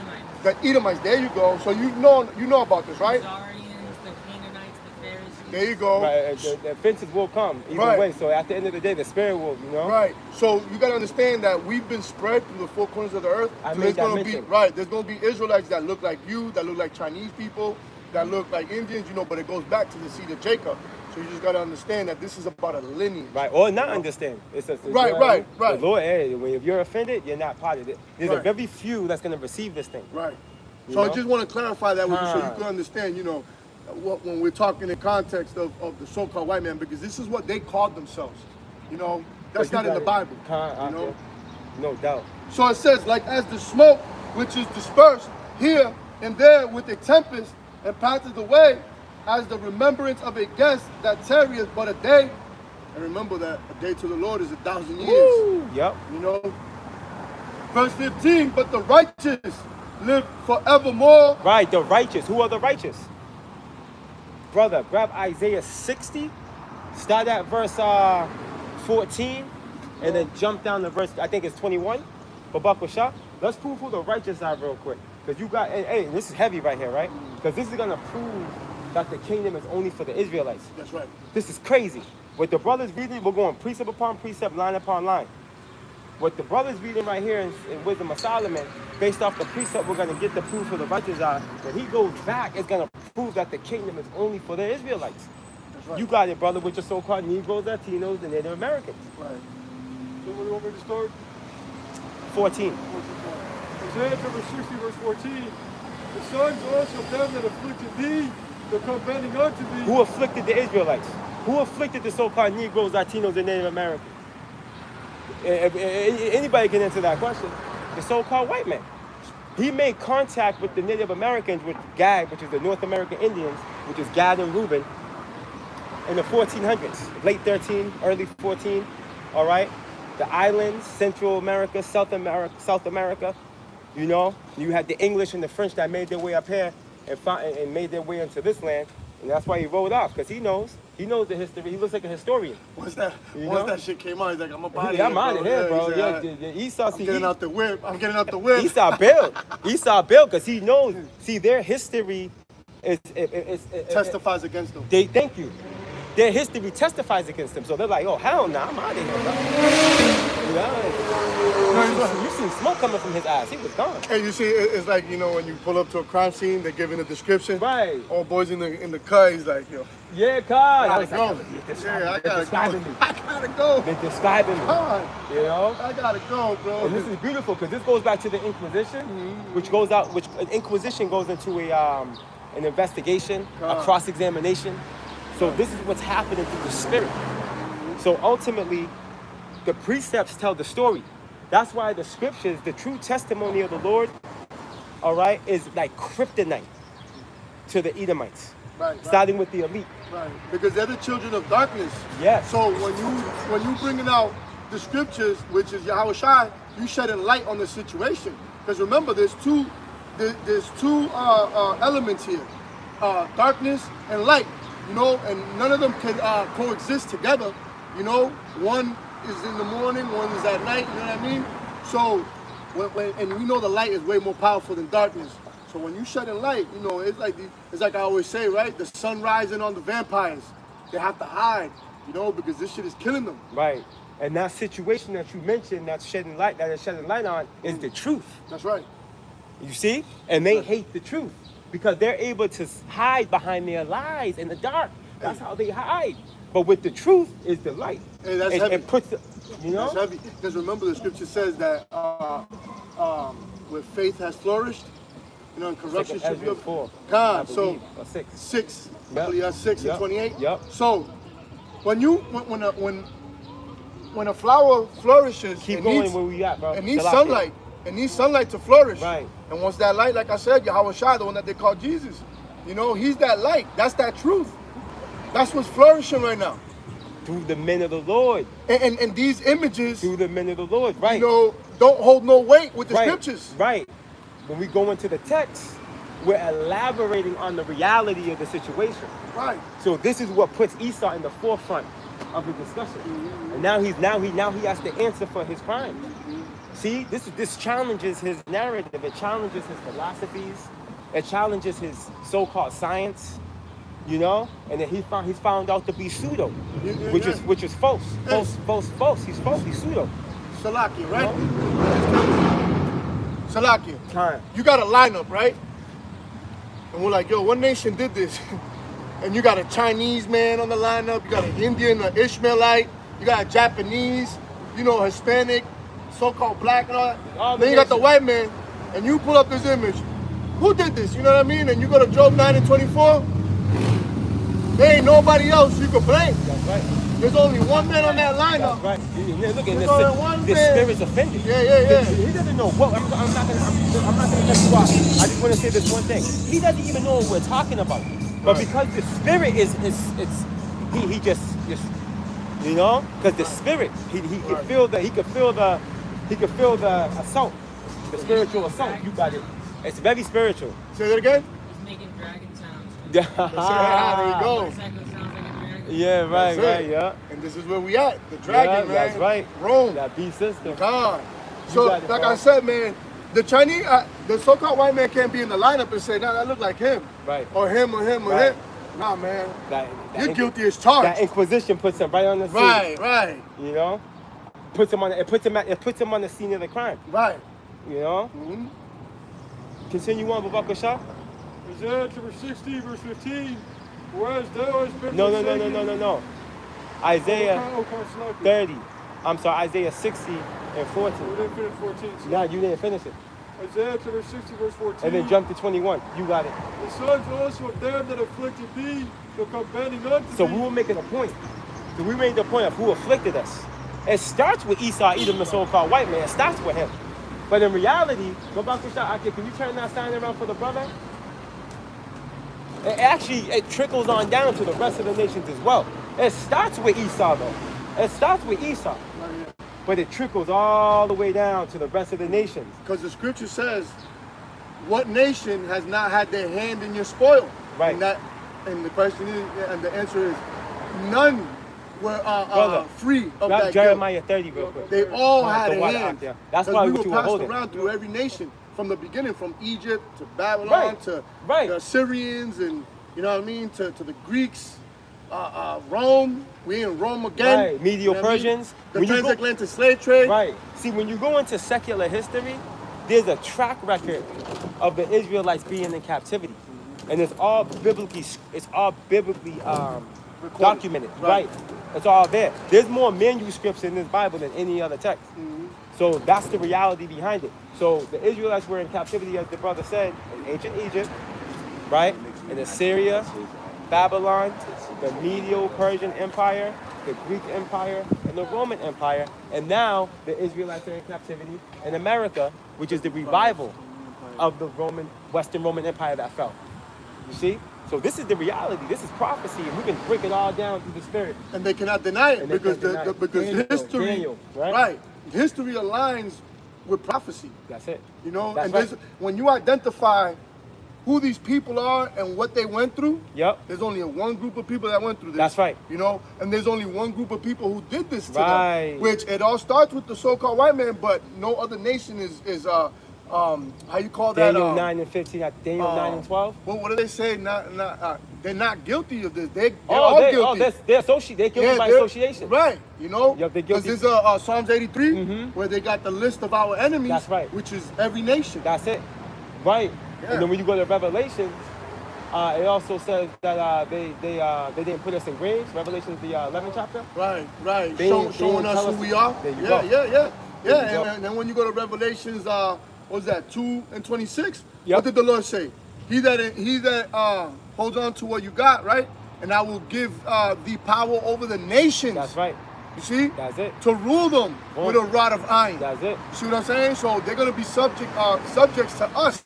the Edomites. There you go. So you know about this, right? The Zarians, the Canaanites, the Pharisees. There you go. Right, the offenses will come either Right. way. So at the end of the day, the spirit will, Right. So you gotta understand that we've been spread through the four corners of the earth. I So made there's that gonna be mention. there's gonna be Israelites that look like you, that look like Chinese people, that look like Indians, but it goes back to the seed of Jacob. So you just gotta understand that this is about a lineage. Right, or not understand. It's Right. The Lord, hey, if you're offended, you're not part of it. There's a Right. very few that's going to receive this thing. Right. You So I know? just want to clarify that with you so you Huh. can understand, when we're talking in context of the so-called white man, because this is what they called themselves. That's But you not in got the it. Bible. Yeah. No doubt. So it says, like as the smoke which is dispersed here and there with a tempest and passeth away, as the remembrance of a guest that tarrieth but a day. And remember that a day to the Lord is 1,000 years. Woo! Yep. Verse 15, but the righteous live forevermore. Right, the righteous. Who are the righteous? Brother, grab Isaiah 60, start at verse 14, and then jump down to verse, I think it's 21. Babak Shah. Let's prove who the righteous are real quick. Because you got, hey, this is heavy right here, right? Because this is going to prove that the kingdom is only for the Israelites. That's right. This is crazy. What the brothers reading, we're going precept upon precept, line upon line. What the brothers reading right here in Wisdom of Solomon, based off the precept, we're going to get the proof for the righteous are. When he goes back, it's going to prove that the kingdom is only for the Israelites. That's right. You got it, brother, with your so-called Negroes, Latinos, and Native Americans. Right. So where do you want me to start? 14. Isaiah chapter 60, verse 14. The sons also of them that afflicted thee, they'll come bending unto thee. Who afflicted the Israelites? Who afflicted the so-called Negroes, Latinos, and Native Americans? If anybody can answer that question. The so-called white man. He made contact with the Native Americans, with Gad, which is the North American Indians, which is Gad and Reuben, in the 1400s, late 13, early 14, all right? The islands, Central America, South America, you had the English and the French that made their way up here and made their way into this land, and that's why he rode off, because he knows the history. He looks like a historian. Once that shit came out, he's like, I'm about to Yeah, I'm out of here, bro. Yeah, Yeah, Esau, I'm getting out the whip. Esau built, because he knows. See, their history is Testifies against them. They thank you. Their history testifies against them, so they're like, oh hell no, I'm out of here, bro. You see smoke coming from his eyes. He was gone. And you see, it's like, when you pull up to a crime scene, they're giving a description. Right. All boys in the car, he's like, Yeah, God. I gotta go. They're describing me. I gotta go. They're describing me. God, I gotta go, bro. And this is beautiful because this goes back to the Inquisition, which Inquisition goes into an investigation, a cross-examination. So this is what's happening through the spirit. So ultimately, the precepts tell the story. That's why the scriptures, the true testimony of the Lord, all right, is like kryptonite to the Edomites. Right. Starting with the elite. Right. Because they're the children of darkness. Yes. So when you bringing out the scriptures, which is Yahweh Shai, you shedding light on the situation. Because remember, there's two there's two elements here, darkness and light. You know, and none of them can coexist together. You know, one is in the morning, one is at night. You know what I mean? So, and we know the light is way more powerful than darkness. So when you shut in light, you know, it's like I always say, right? The sun rising on the vampires. They have to hide, you know, because this shit is killing them. Right. And that situation that you mentioned that is shedding light on is the truth. That's right. You see? And they hate the truth because they're able to hide behind their lies in the dark. That's how they hide. But with the truth is the light. Hey, that's heavy. It puts the, you know? That's heavy. Because remember the scripture says that where faith has flourished, you know, and corruption should be up. 4. God, so or 6. 6. Yep. Yeah, 6 and 28. Yep. So when a flower flourishes, Keep it going needs, where we at, bro. it needs Salaki. sunlight. It needs sunlight to flourish. Right. And once that light, like I said, Yahweh Shai, the one that they call Jesus, you know, he's that light. That's that truth. That's what's flourishing right now. Through the men of the Lord. And these images, Through the men of the Lord. Right. you know, don't hold no weight with the Right. scriptures. Right. When we go into the text, we're elaborating on the reality of the situation. Right. So this is what puts Esau in the forefront of the discussion. And now he has to answer for his crimes. See, this challenges his narrative. It challenges his philosophies. It challenges his so-called science. You know, and then he's found out to be pseudo, which is false. False. He's false. He's pseudo. Salakia, right? You Salakia. Time. You got a lineup, right? And we're like, yo, what nation did this? And you got a Chinese man on the lineup, you got an Indian, an Ishmaelite, you got a Japanese, you know, Hispanic, so-called black and all that. Then you got the white man, and you pull up this image. Who did this? You know what I mean? And you go to Job 9 and 24. There ain't nobody else you can blame. That's right. There's only one man on that lineup. That's right. Look at There's only one this man. spirit's offended. Yeah. He doesn't know what. I'm not gonna cut you off. I just want to say this one thing. He doesn't even know what we're talking about. But because the spirit he just you know, because the spirit he could feel the assault, the spiritual assault. You got it. It's very spiritual. Say that again. He's making dragon sounds. There you go. Motorcycle sounds like a dragon. Yeah, right, That's right, it. yeah. And this is where we at. The dragon, Yeah, man. that's right. Rome. That beast system. God. So, got it, like bro. I said, man, the Chinese, the so-called white man can't be in the lineup and say, nah, that look like him. Right. Or him, or him, or Right. him. Nah, man. That You're guilty as charged. That Inquisition puts him right on the scene. Right. You know, puts him on the scene of the crime. Right. You know. Mm-hmm. Continue on, Babak Shah. Isaiah chapter 60, verse 15. Whereas thou hast been No. Isaiah 30. I'm sorry, Isaiah 60 and 14. We didn't finish 14. So No, you didn't finish it. Isaiah chapter 60, verse 14. And then jump to 21. You got it. The sons also of them that afflicted thee shall come bending unto So thee. we were making a point. So we made the point of who afflicted us. It starts with Esau, Edom, the so-called white man. It starts with him. But in reality, Babak Shah, can you turn that sign around for the brother? It trickles on down to the rest of the nations as well. It starts with Esau though. It starts with Esau. But it trickles all the way down to the rest of the nations. Because the scripture says, what nation has not had their hand in your spoil? Right. And the question is, and the answer is, none were free of Grab that Jeremiah 30 real quick. guilt. They all had The a water hand. out there. That's 'Cause probably we what you were were passed holding. around through every nation from the beginning, from Egypt to Babylon Right. to Right. the Assyrians and, you know what I mean, to the Greeks. Rome, we in Rome again. Right, Medio You know what I mean? Persians. The When you go- transatlantic slave trade. Right. See, when you go into secular history, there's a track record of the Israelites being in captivity, and it's all biblically documented. Right. It's all there. There's more manuscripts in this Bible than any other text. So that's the reality behind it. So the Israelites were in captivity, as the brother said, in ancient Egypt, right? In Assyria, Babylon, the Medo-Persian Empire, the Greek Empire, and the Roman Empire. And now the Israelites are in captivity in America, which is the revival of the Western Roman Empire that fell. You see? So this is the reality. This is prophecy, and we can break it all down through the Spirit. And they cannot deny it And they because can't deny it. because Daniel, history, Daniel, right? history aligns with prophecy. That's it. You know, That's and right. when you identify who these people are and what they went through, Yep. there's only one group of people that went through this. That's right. You know, and there's only one group of people who did this to Right. them. Which it all starts with the so-called white man, but no other nation is how you call that? Daniel 9 and 15. Daniel 9 and 12. What do they say? They're not guilty of this. They're all guilty. They're guilty by they're- association. Right, you know? Yep, they're Because guilty. there's Psalms 83 where they got the list of our enemies, That's right. which is every nation. That's it. Right. Yeah. And then when you go to Revelations, it also says that they didn't put us in graves. Revelations, the 11th chapter. Right. They Showing didn't us tell who us- we are. There you Yeah, go. yeah. There you go. And then when you go to Revelations, what was that, 2 and 26? Yep. What did the Lord say? He that holds on to what you got, right? And I will give the power over the nations. That's right. You see? That's it. To rule them with a rod of iron. That's it. You see what I'm saying? So they're gonna be subjects to us,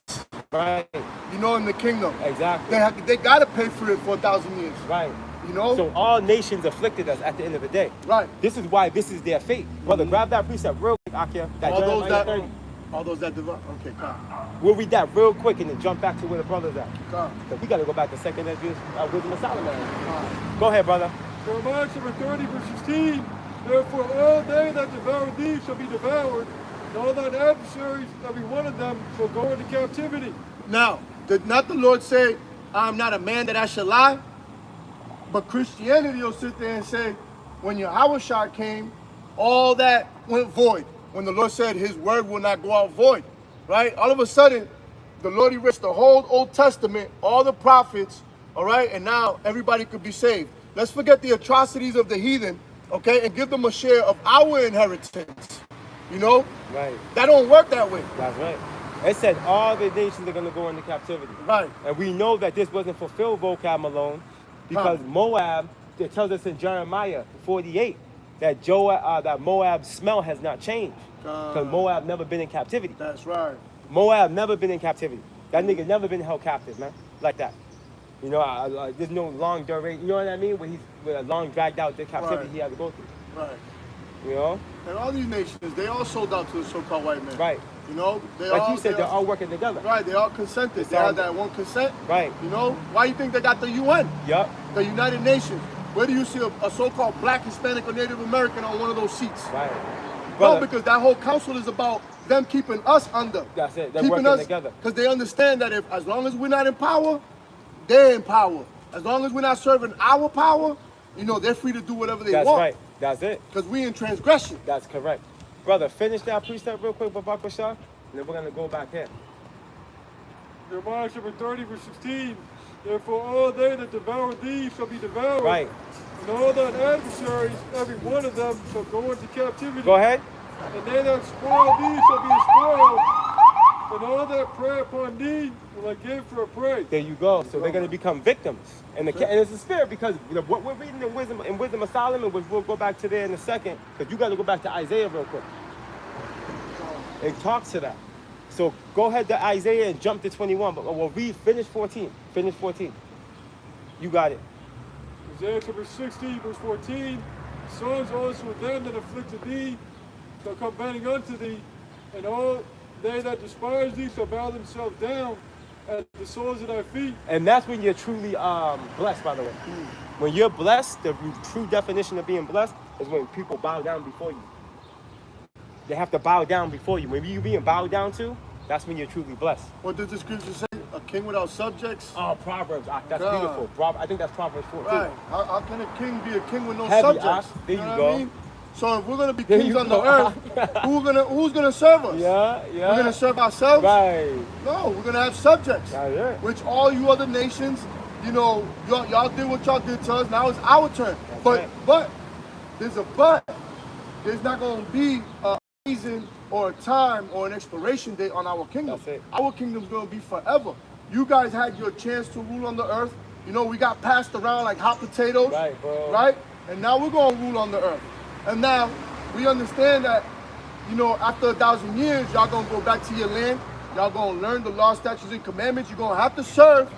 Right. you know, in the kingdom. Exactly. They gotta pay for it for 1,000 years. Right. You know? So all nations afflicted us at the end of the day. Right. This is why this is their fate. Brother, grab that precept real quick, Akia. That Jeremiah 30. All those that divide. Okay, come. We'll read that real quick and then jump back to where the brother's at. Come. So we got to go back to 2nd Ezra's Wisdom of Solomon. Go ahead, brother. Jeremiah chapter 30, verse 16. Therefore all they that devour thee shall be devoured, and all thine adversaries, every one of them, shall go into captivity. Now, did not the Lord say, I'm not a man that I should lie? But Christianity will sit there and say, when Yahweh came, all that went void. When the Lord said his word will not go out void, right? All of a sudden, the Lord erased the whole Old Testament, all the prophets, all right? And now everybody could be saved. Let's forget the atrocities of the heathen, okay? And give them a share of our inheritance, you know? Right. That don't work that way. That's right. It said all the nations are going to go into captivity. Right. And we know that this wasn't fulfilled, vocab Malone, because Moab, it tells us in Jeremiah 48 that that Moab's smell has not changed. Because Moab never been in captivity. That's right. Moab never been in captivity. That nigga never been held captive, man. Like that. You know, there's no long duration. You know what I mean? With a long dragged out the captivity Right. he had to go through. Right. You know? And all these nations, they all sold out to the so-called white man. Right. You know? Like you said, they're all working together. Right, they all consented. They had that one consent. Right. You know? Why you think they got the UN? Yup. The United Nations. Where do you see a so-called black, Hispanic, or Native American on one of those seats? Right. No, Brother, because that whole council is about them keeping us under. That's it. They're Keeping working us together. because they understand that as long as we're not in power, they're in power. As long as we're not serving our power, you know, they're free to do whatever they That's want. right. That's it. Because we in transgression. That's correct. Brother, finish that precept real quick, Babak Bashar, and then we're going to go back here. Jeremiah chapter 30, verse 16. Therefore all they that devour thee shall be devoured. Right. And all thine adversaries, every one of them, shall go into captivity. Go ahead. And they that spoil thee shall be spoiled. And all that prey upon thee will I give for a prey. There you go. So they're going to become victims. And it's a spirit because what we're reading in Wisdom of Solomon, which we'll go back to there in a second, because you got to go back to Isaiah real quick. It talks to that. So go ahead to Isaiah and jump to 21, but we'll finish 14. Finish 14. You got it. Isaiah chapter 60, verse 14. Sons also of them that afflicted thee shall come bending unto thee, and all they that despise thee shall bow themselves down at the soles of thy feet. And that's when you're truly blessed, by the way. When you're blessed, the true definition of being blessed is when people bow down before you. They have to bow down before you. When you're being bowed down to, that's when you're truly blessed. What does the scripture say? A king without subjects? Oh, Proverbs. That's God. beautiful. I think that's Proverbs 14. Right. How can a king be a king with no Heavy, subjects? there you know go. what I mean? So if we're gonna be There kings you on the go. earth, who's gonna serve us? Yeah. We're gonna serve ourselves? Right. No, we're gonna have subjects. That's it. Which all you other nations, you know, y'all did what y'all did to us. Now it's our turn. Right. But there's a but. There's not gonna be a season or a time or an expiration date on our kingdom. That's it. Our kingdom's gonna be forever. You guys had your chance to rule on the earth. You know, we got passed around like hot potatoes. Right, bro. Right? And now we're gonna rule on the earth. And now we understand that, you know, after 1,000 years, y'all gonna go back to your land. Y'all gonna learn the law, statutes, and commandments. You're gonna have to serve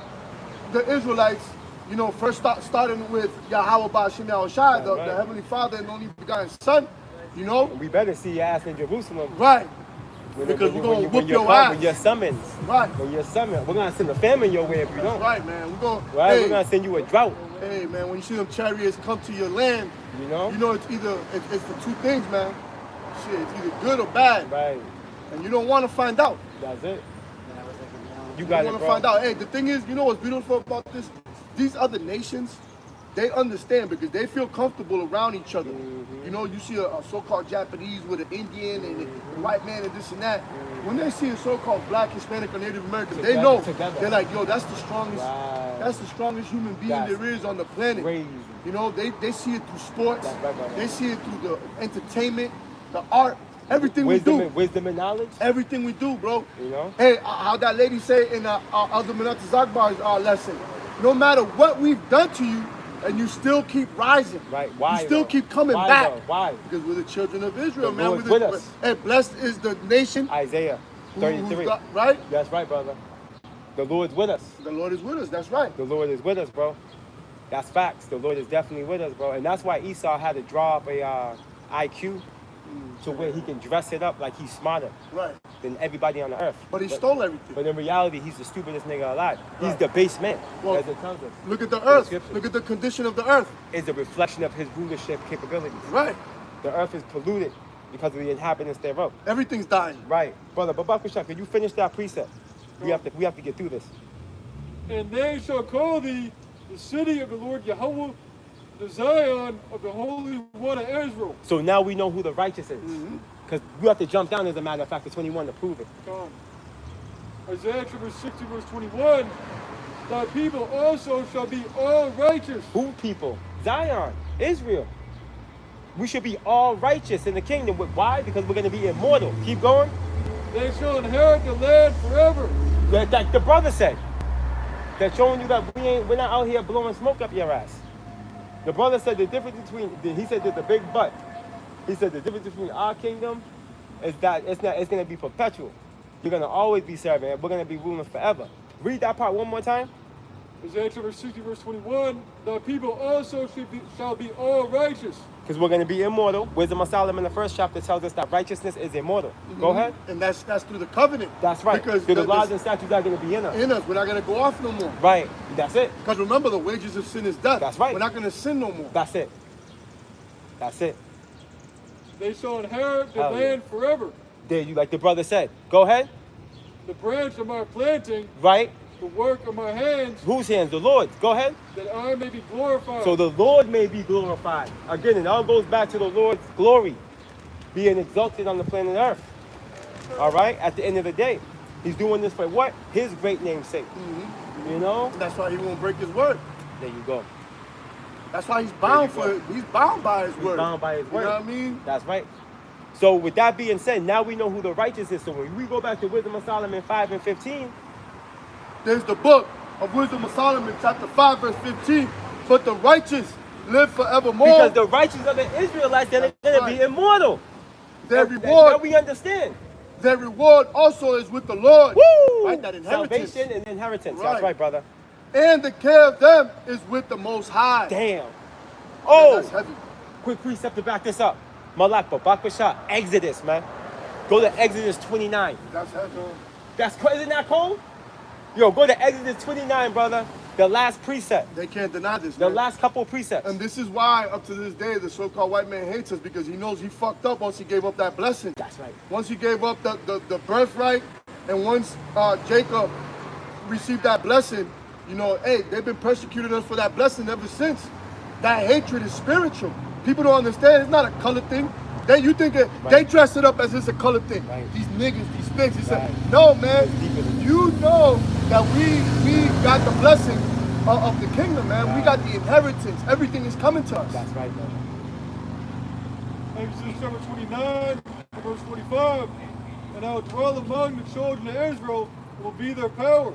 the Israelites, you know, first starting with Yahweh Ba'Shem Yahushua, the Heavenly Father and only begotten Son, you know? We better see your ass in Jerusalem. Right. Because we're gonna when whoop you're your called, ass. when you're summoned. Right. When you're summoned, we're gonna send a famine your way if you That's don't. right, man. We're gonna. Right? Hey, We're gonna send you a drought. hey, man. When you see them chariots come to your land, You know? it's either it's for two things, man. Shit, it's either good or bad, Right. and you don't want to find out. That's it. You You got don't it, want to bro. find out. Hey, the thing is, you know what's beautiful about this? These other nations, they understand because they feel comfortable around each other. Mm-hmm. You know, you see a so-called Japanese with an Indian and a white man and this and that. When they see a so-called black, Hispanic, or Native American, they know. Together. They're like, yo, that's the strongest. Right. That's the strongest human being That's there is on the planet. crazy. You know, they see it through sports. That's right. They see it through the entertainment, the art, everything Wisdom, we do. wisdom and knowledge. Everything we do, bro. You know? Hey, how that lady say in Elder Menata Zagbar's lesson, no matter what we've done to you, and you still keep rising. Right. Why? You still though? keep coming Why, back. though? Why? Because we're the children of Israel, The man. Lord's We're with us. Hey, blessed is the nation. Isaiah who's 33. right? That's right, brother. The Lord's with us. The Lord is with us. That's right. The Lord is with us, bro. That's facts. The Lord is definitely with us, bro. And that's why Esau had to draw up a IQ to where he can dress it up like he's smarter Right. than everybody on the earth. But he stole everything. But in reality, he's the stupidest nigga alive. He's Right. the base man, Well, as it tells us. Look at the the earth. scriptures. Look at the condition of the earth. It's a reflection of his rulership capabilities. Right. The earth is polluted because of the inhabitants thereof. Everything's dying. Right. Brother, Babakusha, can you finish that precept? We have to get through this. And they shall call thee the city of the Lord Yahweh, the Zion of the Holy One of Israel. So now we know who the righteous is. Mm-hmm. Because you have to jump down, as a matter of fact, to 21 to prove it. Come. Isaiah chapter 60, verse 21. Thy people also shall be all righteous. Who people? Zion, Israel. We should be all righteous in the kingdom. Why? Because we're going to be immortal. Keep going. They shall inherit the land forever. Like the brother said. That's showing you that we're not out here blowing smoke up your ass. The brother said the difference between, he said there's a big but. He said the difference between our kingdom is that it's going to be perpetual. You're going to always be serving, and we're going to be ruling forever. Read that part one more time. Isaiah chapter 60, verse 21. Thy people also shall be all righteous. Because we're going to be immortal. Wisdom of Solomon, the first chapter, tells us that righteousness is immortal. Go ahead. And that's through the covenant. That's right. Because the laws and statutes are going to be in us. in us, we're not gonna go off no more. Right. That's it. Because remember, the wages of sin is death. That's right. We're not gonna sin no more. That's it. That's it. They shall inherit the Hell yeah. land forever. There you, like the brother said. Go ahead. The branch of my planting, Right. the work of my hands, Whose hands? The Lord's. Go ahead. that I may be glorified. So the Lord may be glorified. Again, it all goes back to the Lord's glory being exalted on the planet Earth. All right? At the end of the day, he's doing this for what? His great name's sake. You know? That's why he won't break his word. There you go. That's why he's bound There you for it. He's bound by his word. Bound by his word. You know what I mean? That's right. So with that being said, now we know who the righteous is. So when we go back to Wisdom of Solomon 5 and 15, There's the book of Wisdom of Solomon, chapter 5, verse 15. But the righteous live forevermore. because the righteous are the Israelites that are going to be Right. immortal. their That reward, we understand. their reward also is with the Lord. Woo! Right, that inheritance. Salvation and inheritance. Right. That's right, brother. And the care of them is with the Most High. Damn. Oh, That's heavy. quick precept to back this up. Malak Babakasha, Exodus, man. Go to Exodus 29. That's heavy. Isn't that cold? Yo, go to Exodus 29, brother. The last precept. They can't deny this, The man. last couple of precepts. And this is why, up to this day, the so-called white man hates us, because he knows he fucked up once he gave up that blessing. That's right. Once he gave up the birthright, and once Jacob received that blessing, you know, hey, they've been persecuting us for that blessing ever since. That hatred is spiritual. People don't understand. It's not a color thing. You think it, Right. they dress it up as it's a color thing. Right. These niggas, these pigs. He said, Right. no, man. It's deeper than that. You know that we got the blessing of the kingdom, man. We got the inheritance. Everything is coming to us. That's right, brother. Exodus chapter 29, verse 45. And I will dwell among the children of Israel, and will be their power.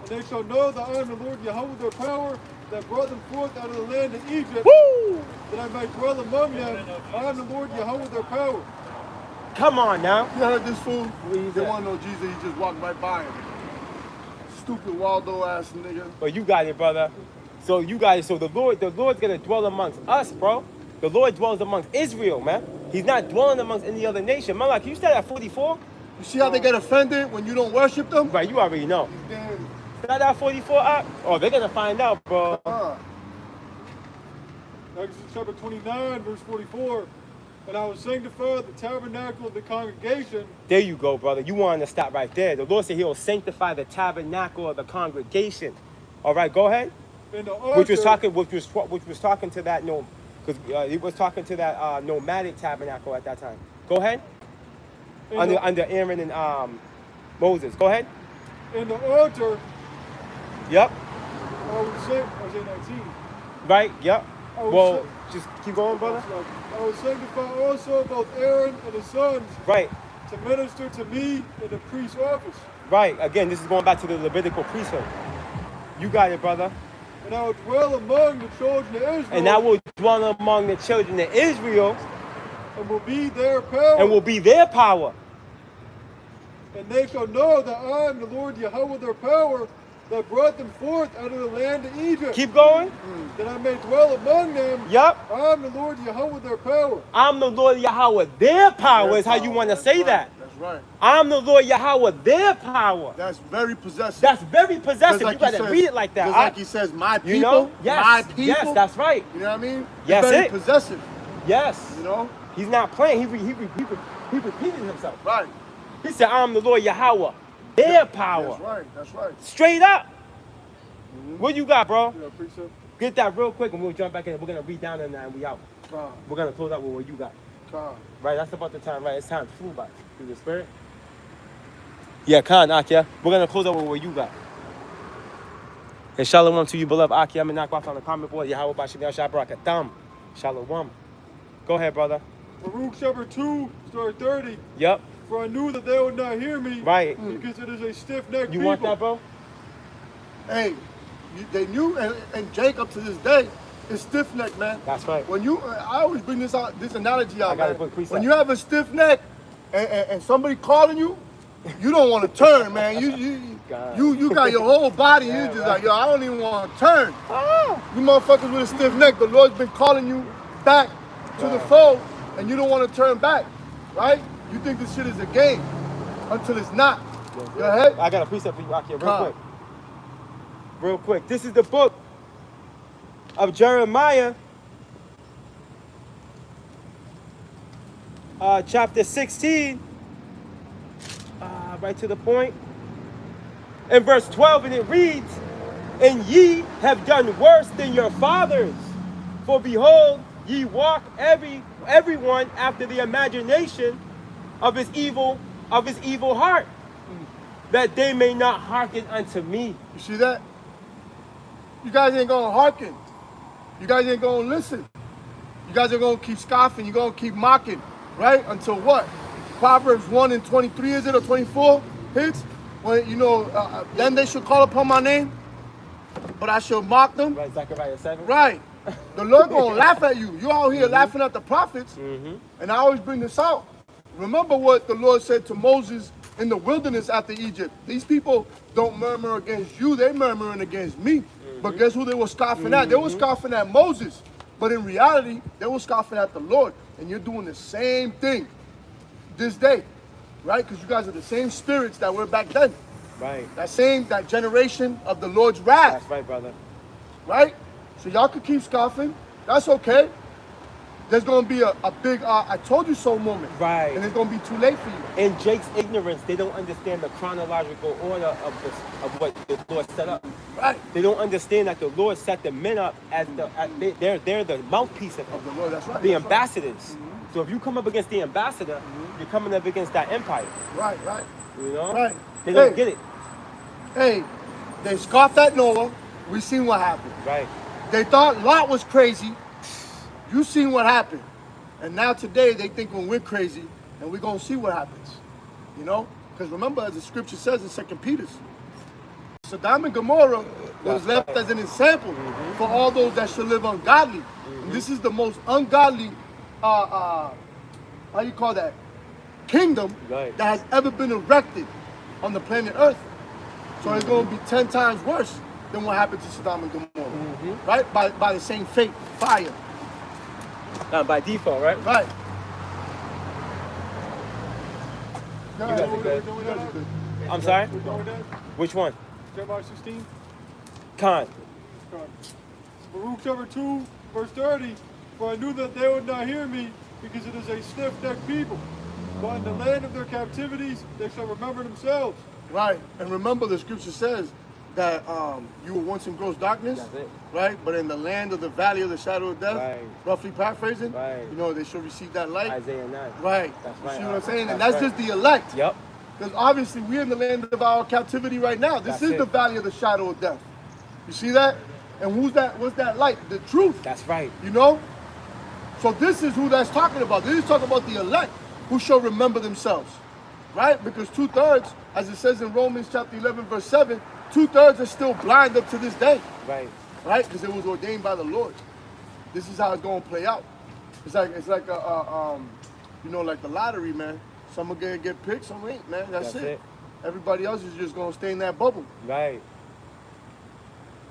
And they shall know that I am the Lord Yahweh their power, that brought them forth out of the land of Egypt, Woo! that I might dwell among them. I am the Lord Yahweh their power. Come on now. You heard this fool? What They that? want to know Jesus, he just walked right by him. Stupid Waldo ass nigga. But you got it, brother. So you got it. So the Lord's gonna dwell amongst us, bro. The Lord dwells amongst Israel, man. He's not dwelling amongst any other nation. Man, like you said at 44, You see how they get offended when you don't worship them? Right, you already know. Then, Is that 44 up? Oh, they're gonna find out, bro. Exodus chapter 29, verse 44. And I will sanctify the tabernacle of the congregation. There you go, brother. You wanted to stop right there. The Lord said He will sanctify the tabernacle of the congregation. All right, go ahead. And the altar, Which was talking to that because he was talking to that nomadic tabernacle at that time. Go ahead. and Under Aaron and Moses. Go ahead. and the altar, Yep. I will say, I say 19. Right. Yep. I will Well, just keep going, brother. I will sanctify also both Aaron and his sons Right. to minister to me in the priest's office. Right. Again, this is going back to the Levitical priesthood. You got it, brother. And I will dwell among the children of Israel. And I will dwell among the children of Israel and will be their power. and will be their power. And they shall know that I am the Lord Yahweh their power, that brought them forth out of the land of Egypt. Keep going. That I may dwell among them. Yep. I am the Lord Yahweh their power. I'm the Lord Yahweh. Their power is how you want to say right. that. That's right. I'm the Lord Yahweh. Their power. That's very possessive. That's very possessive. Just You got he to says- read it like that. Just like he says, my people, You know? Yes. my people. Yes, that's right. You know what I mean? Yes, it's very it. possessive. Yes. You know? He's not playing. He repeated himself. Right. He said, I'm the Lord Yahweh. Their power. That's right. That's right. Straight up. What you got, bro? Yeah, precept. Get that real quick and we'll jump back in. We're going to read down in that and we out. God, We're going to close out with what you got. God. Right? That's about the time, right? It's time. Flew by through the spirit. Yeah, Khan, Akia. We're going to close out with what you got. And shalom to you, beloved Akia. I'm in Nakwa on the comment board. Yahweh Bashim Yahshua Barakatam. Shalom. Go ahead, brother. Baruch chapter 2, start 30. Yep. For I knew that they would not hear me. Right. Because it is a stiff-necked You people. want that, bro? Hey, they knew, and Jacob to this day is stiff neck, man. That's right. When you, I always bring this analogy out, I gotta man. put precept. When you have a stiff neck and somebody calling you, you don't want to turn, man. God. You got your whole body. You just like, yo, I don't even want to turn. You motherfuckers with a stiff neck, the Lord's been calling you back to the fold, and you don't want to turn back, right? You think this shit is a game until it's not. Go ahead. I got a precept for you, Akia, real Come. quick. Real quick. This is the book of Jeremiah, chapter 16, right to the point. In verse 12, and it reads, and ye have done worse than your fathers. For behold, ye walk everyone after the imagination of his evil heart, that they may not hearken unto me. You see that? You guys ain't gonna hearken. You guys ain't gonna listen. You guys are gonna keep scoffing. You're gonna keep mocking, right? Until what? Proverbs 1 and 23, is it, or 24 hits? When, you know, then they should call upon my name, but I shall mock them. Right, Zechariah 7. Right. The Lord gonna laugh at you. You out here laughing at the prophets. And I always bring this out. Remember what the Lord said to Moses in the wilderness after Egypt. These people don't murmur against you, they murmuring against me. But guess who they were scoffing at? They were scoffing at Moses. But in reality, they were scoffing at the Lord. And you're doing the same thing this day, right? Because you guys are the same spirits that were back then. Right. That generation of the Lord's wrath, That's right, brother. right? So y'all could keep scoffing. That's okay. There's going to be a big I told you so moment. Right. And it's going to be too late for you. In Jake's ignorance, they don't understand the chronological order of what the Lord set up. Right. They don't understand that the Lord set the men up as they're the mouthpiece of Of him, the Lord, that's right. the that's ambassadors. So if you come up against the ambassador, you're coming up against that empire. Right, right. You know? Right. They don't Hey. get it. Hey, they scoffed at Noah. We seen what happened. Right. They thought Lot was crazy. You seen what happened. And now today they think we're crazy, and we're going to see what happens. You know? Because remember, as the scripture says in 2 Peter, Sodom and Gomorrah was left as an example for all those that should live ungodly. And this is the most ungodly, how you call that, kingdom Right. that has ever been erected on the planet Earth. So it's going to be 10 times worse than what happened to Sodom and Gomorrah, right? By the same fate, fire, By default, right? right? guys are good. You guys are good. I'm sorry? We're going there? Which one? Jeremiah 16. Khan. Baruch chapter 2, verse 30. For I knew that they would not hear me, because it is a stiff-necked people. But in the land of their captivities, they shall remember themselves. Right. And remember, the scripture says that you were once in gross darkness. That's it. Right. But in the land of the valley of the shadow of death, Right. roughly paraphrasing, Right. you know, they shall receive that light. Isaiah 9. Right. That's You right. see what I'm saying? And That's that's right. just the elect. Yep. Because obviously we're in the land of our captivity right now. This That's is it. the valley of the shadow of death. You see that? And who's that? What's that light? The truth. That's right. You know? So this is who that's talking about. This is talking about the elect who shall remember themselves. Right? Because 2/3, as it says in Romans chapter 11, verse 7, 2/3 are still blind up to this day. Right. Right? Because it was ordained by the Lord. This is how it's going to play out. It's like a you know, like the lottery, man. Some are gonna get picked, some ain't, man. That's it. Everybody else is just gonna stay in that bubble. Right.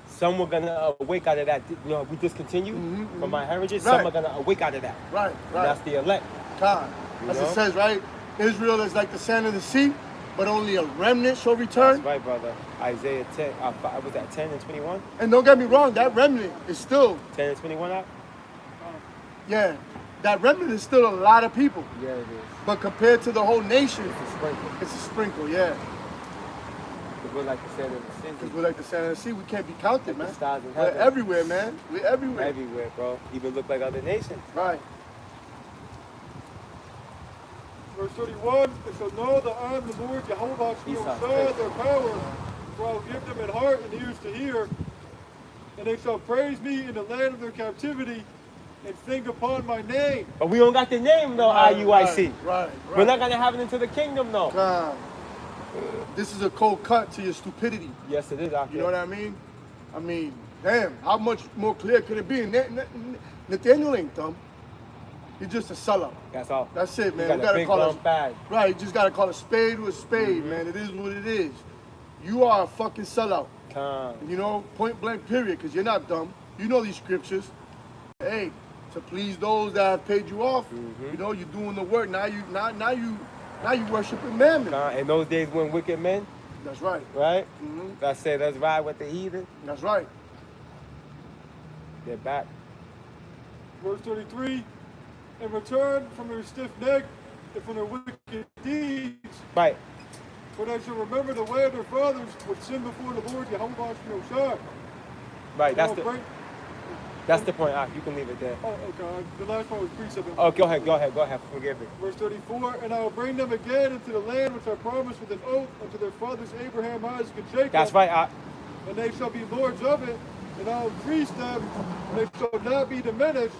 Some were gonna awake out of that. You know, we discontinued from my heritage. Right. Some are gonna awake out of that. Right, And right. that's the elect. God. You As know? it says, right? Israel is like the sand of the sea, but only a remnant shall return. That's right, brother. Isaiah 10. Was that 10 and 21? And don't get me wrong, that remnant is still, 10 and 21 out? yeah, that remnant is still a lot of people. Yeah, it is. But compared to the whole nation, It's a sprinkle. it's a sprinkle, yeah. Because we're like the sand of the Because city. we're like the sand of the sea, we can't be counted, Like the man. stars in We're heaven. everywhere, man. We're everywhere. Everywhere, bro. Even look like other nations. Right. Verse 31. They shall know that I am the Lord Jehovah, who Esau, will show their power. For I will give them an heart and ears to hear. And they shall praise me in the land of their captivity, and think upon my name. But we don't got the name, though, IUIC. Right. We're not going to have it into the kingdom, though. God. This is a cold cut to your stupidity. Yes, it is out You there. know what I mean? I mean, damn, how much more clear could it be? Nathaniel ain't dumb. He's just a sellout. That's all. That's it, man. You We got a gotta big call long it bag. right. You just gotta call a spade with a spade, man. It is what it is. You are a fucking sellout. Come. You know, point blank, period. Because you're not dumb. You know these scriptures. Hey, to please those that have paid you off. You know, you're doing the work. Now you worshiping mammon. In those days when wicked men, That's right. right? Mhm. That said, let's ride with the heathen. That's right. They're back. Verse 33. And return from their stiff neck and from their wicked deeds. Right. For they shall remember the way of their fathers, which sinned before the Lord Jehovah Shah. Right. That's the point. You can leave it there. Oh, God. The last part was precept. Oh, go ahead. Forgive me. Verse 34, and I will bring them again into the land which I promised with an oath unto their fathers Abraham, Isaac, and Jacob. That's right. And they shall be lords of it, and I will increase them, and they shall not be diminished.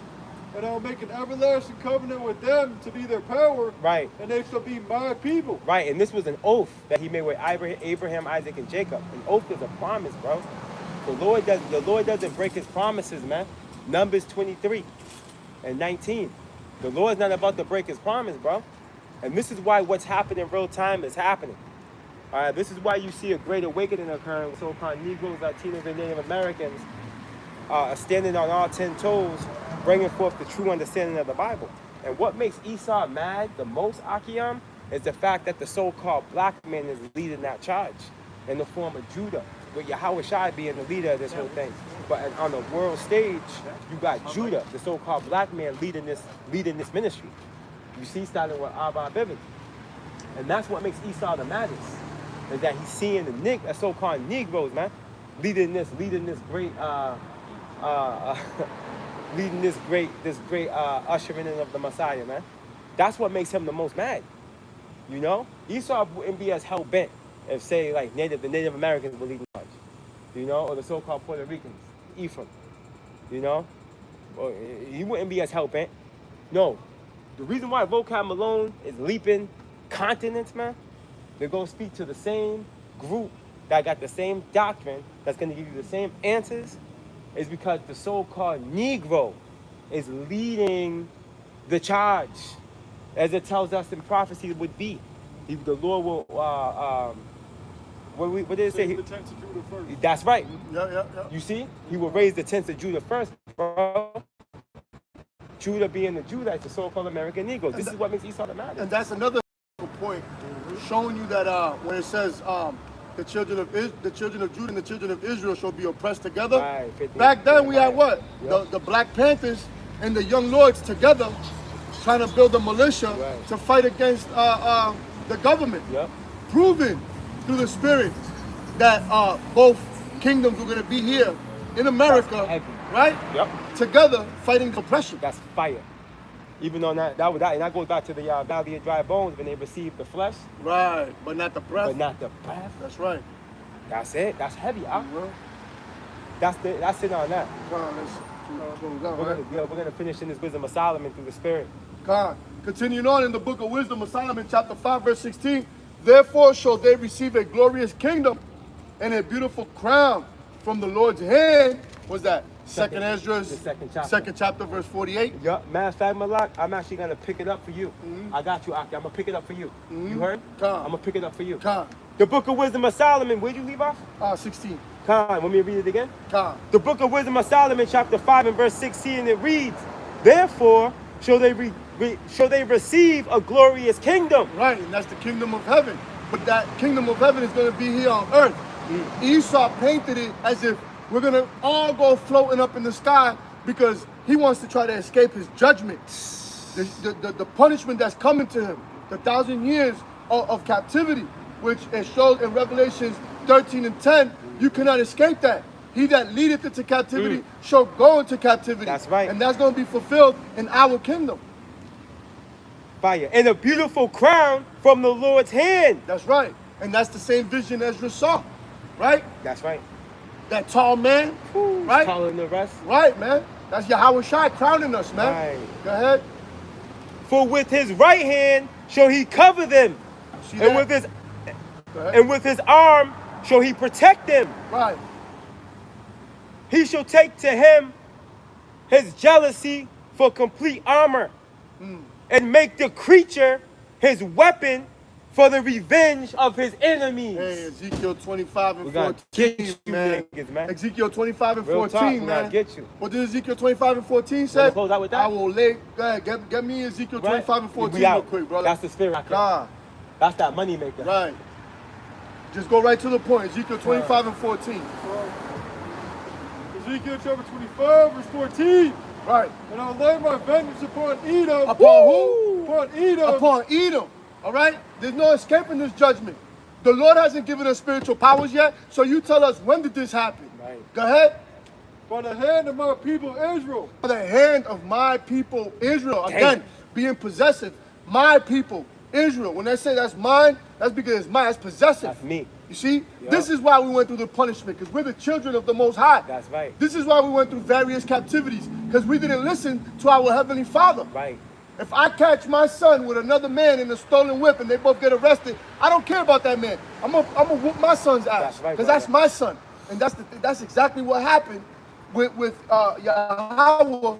And I will make an everlasting covenant with them to be their power. Right. And they shall be my people. Right. And this was an oath that he made with Abraham, Isaac, and Jacob. An oath is a promise, bro. The Lord doesn't break his promises, man. Numbers 23 and 19. The Lord's not about to break his promise, bro. And this is why what's happening in real time is happening. All right, this is why you see a great awakening occurring with so-called Negroes, Latinos, and Native Americans standing on all 10 toes, bringing forth the true understanding of the Bible. And what makes Esau mad the most, Akiam, is the fact that the so-called black man is leading that charge in the form of Judah, with Yahweh Shai being the leader of this whole thing. But on the world stage, you got Judah, the so-called black man, leading this ministry. You see, starting with Abba Bibi. And that's what makes Esau the maddest, is that he's seeing the so-called Negroes, man, leading this great ushering in of the Messiah, man. That's what makes him the most mad. You know, Esau wouldn't be as hell bent if, say, like the Native Americans were leading charge, you know, or the so-called Puerto Ricans, Ephraim, you know, or he wouldn't be as hell bent. No, the reason why Vocab Malone is leaping continents, man, they're gonna speak to the same group that got the same doctrine, that's gonna give you the same answers, is because the so-called Negro is leading the charge, as it tells us in prophecy would be. The Lord will, what did it say? Save the tents of Judah first. That's right. Yeah. You see, he will raise the tents of Judah first, bro. Judah being the Judites, the so-called American Negroes. This is what makes Esau the maddest. And that's another point showing you that when it says the children of Judah and the children of Israel shall be oppressed together. Right, 15, Back then we had what? Yep. The Black Panthers and the Young Lords together, trying to build a militia Right. to fight against the government. Yep. Proven through the Spirit that both kingdoms were going to be here in America, That's heavy. right? Yep. Together fighting oppression. That's fire. Even on that and that goes back to the Valley of Dry Bones when they received the flesh, Right, but not the breath. but not the breath. That's right. That's it. That's heavy. Well, That's it on that. come on, let's go down, We're right? gonna finish in this wisdom of Solomon through the Spirit. God. Continuing on in the book of Wisdom of Solomon, chapter 5, verse 16. Therefore shall they receive a glorious kingdom and a beautiful crown from the Lord's hand. What's that? Second Ezra's The second chapter. second chapter, verse 48. Yup. Matter of fact, Malak, I'm actually gonna pick it up for you. I got you, Aki. I'm gonna pick it up for you. You heard? Come. I'm gonna pick it up for you. Come. The book of Wisdom of Solomon. Where'd you leave off? 16. Come. Want me to read it again? Come. The book of Wisdom of Solomon, chapter 5 and verse 16, it reads, Therefore shall they receive a glorious kingdom. Right, and that's the kingdom of heaven. But that kingdom of heaven is going to be here on earth. Esau painted it as if we're going to all go floating up in the sky because he wants to try to escape his judgment. The punishment that's coming to him, the 1,000 years of captivity, which it shows in Revelations 13 and 10, you cannot escape that. He that leadeth into captivity shall go into captivity. That's right. And that's going to be fulfilled in our kingdom. Fire. And a beautiful crown from the Lord's hand. That's right. And that's the same vision Ezra saw, right? That's right. That tall man, right? Taller than the rest. Right, man. That's Yahweh Shai crowning us, man. Right. Go ahead. For with his right hand shall he cover them, See and that? Go ahead. with his arm shall he protect them. Right. He shall take to him his jealousy for complete armor, and make the creature his weapon for the revenge of his enemies. Hey, Ezekiel 25 and We gotta 14, get you man. niggas, man. Ezekiel 25 and Real 14, talk, we man. gotta get you. What did Ezekiel 25 and 14 Wanna say? close out with that? I will lay. Go ahead, get me Ezekiel 25 and 14 We out. real quick, brother. That's the spirit. God. That's that money maker. Right. Just go right to the point. Ezekiel 25 and 14. Ezekiel chapter 25, verse 14. Right. And I'll lay my vengeance upon Edom. Upon who? Upon Edom. Upon Edom. All right? There's no escaping this judgment. The Lord hasn't given us spiritual powers yet, so you tell us, when did this happen? Right. Go ahead. By the hand of my people Israel. By the hand of my people Israel. Damn. Again, being possessive. My people Israel. When they say that's mine, that's because it's mine. That's possessive. That's me. You see? Yup. This is why we went through the punishment, because we're the children of the Most High. That's right. This is why we went through various captivities, because we didn't listen to our Heavenly Father. Right. If I catch my son with another man in a stolen whip and they both get arrested, I don't care about that man. I'm gonna whoop my son's ass, That's right, because that's my son. And that's exactly what happened with Yahweh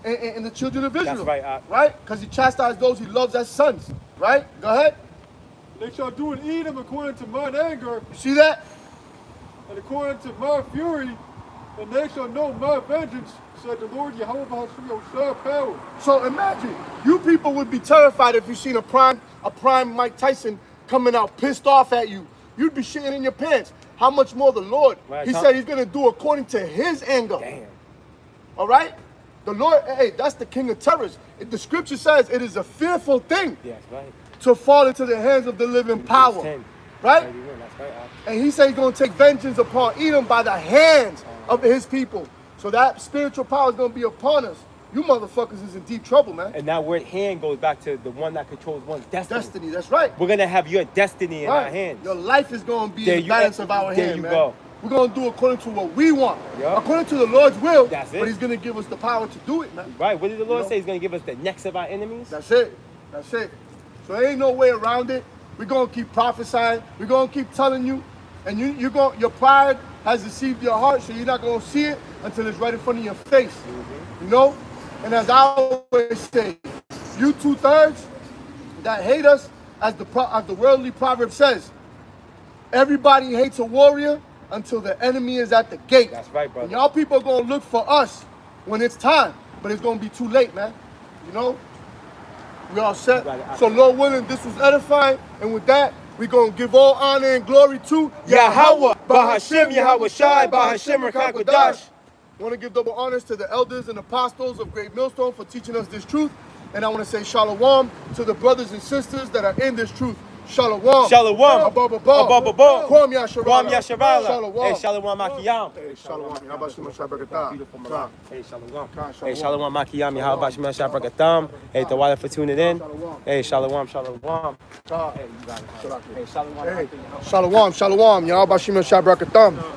and the children of Israel. That's right, Ak. Right? Because he chastised those he loves as sons. Right? Go ahead. They shall do in Edom according to mine anger You see that? and according to my fury, and they shall know my vengeance, said the Lord Yahweh Shah power. So imagine, you people would be terrified if you seen a prime Mike Tyson coming out pissed off at you. You'd be shitting in your pants. How much more the Lord? Right, He huh? said he's going to do according to his anger. Damn. All right? The Lord, hey, that's the king of terrors. The scripture says it is a fearful thing Yes, right. to fall into the hands of the living power. 10. Right? 31, that's right, Ak. And he said he's going to take vengeance upon Edom by the hands of his people. So that spiritual power is going to be upon us. You motherfuckers is in deep trouble, man. And that word hand goes back to the one that controls one's destiny. Destiny, that's right. We're gonna have your destiny in our Right. hands. Your life is going to be There in the you balance go. of our There hand, you man. go. We're going to do according to what we want. Yup. According to the Lord's will. That's it. But he's going to give us the power to do it, man. Right? What did the Lord know? say? He's gonna give us the necks of our enemies. That's it. That's it. So there ain't no way around it. We're going to keep prophesying. We're going to keep telling you. And your pride has deceived your heart, so you're not going to see it until it's right in front of your face. You know? And as I always say, you 2/3 that hate us, as the worldly proverb says, everybody hates a warrior until the enemy is at the gate. That's right, brother. And y'all people are going to look for us when it's time, but it's going to be too late, man. You know? We all set? Got it. So Lord willing, this was edifying. And with that, we're going to give all honor and glory to Yahweh, Bahashim, Yahweh Shai, Bahashim, Rakakwadash. I want to give double honors to the elders and apostles of Great Millstone for teaching us this truth. And I want to say shalom to the brothers and sisters that are in this truth. Shalom. Shalom. Above above. Above above. Kwam Yasharala. Kwam Yasharala. Shalom. Hey, Shalom Makiyam. Hey, shalom. Yabashim Shabrakata. Beautiful Malak. Hey, Shalom. Shalom. Hey, Shalom Makiyam. Yahweh Bashim Shabrakatam. Hey, Tawala for tuning in. Hey, Shalom. Shalom. Hey, you got it. Hey, Shalom. Hey, shalom. Shalom. Yabashim Shabrakata.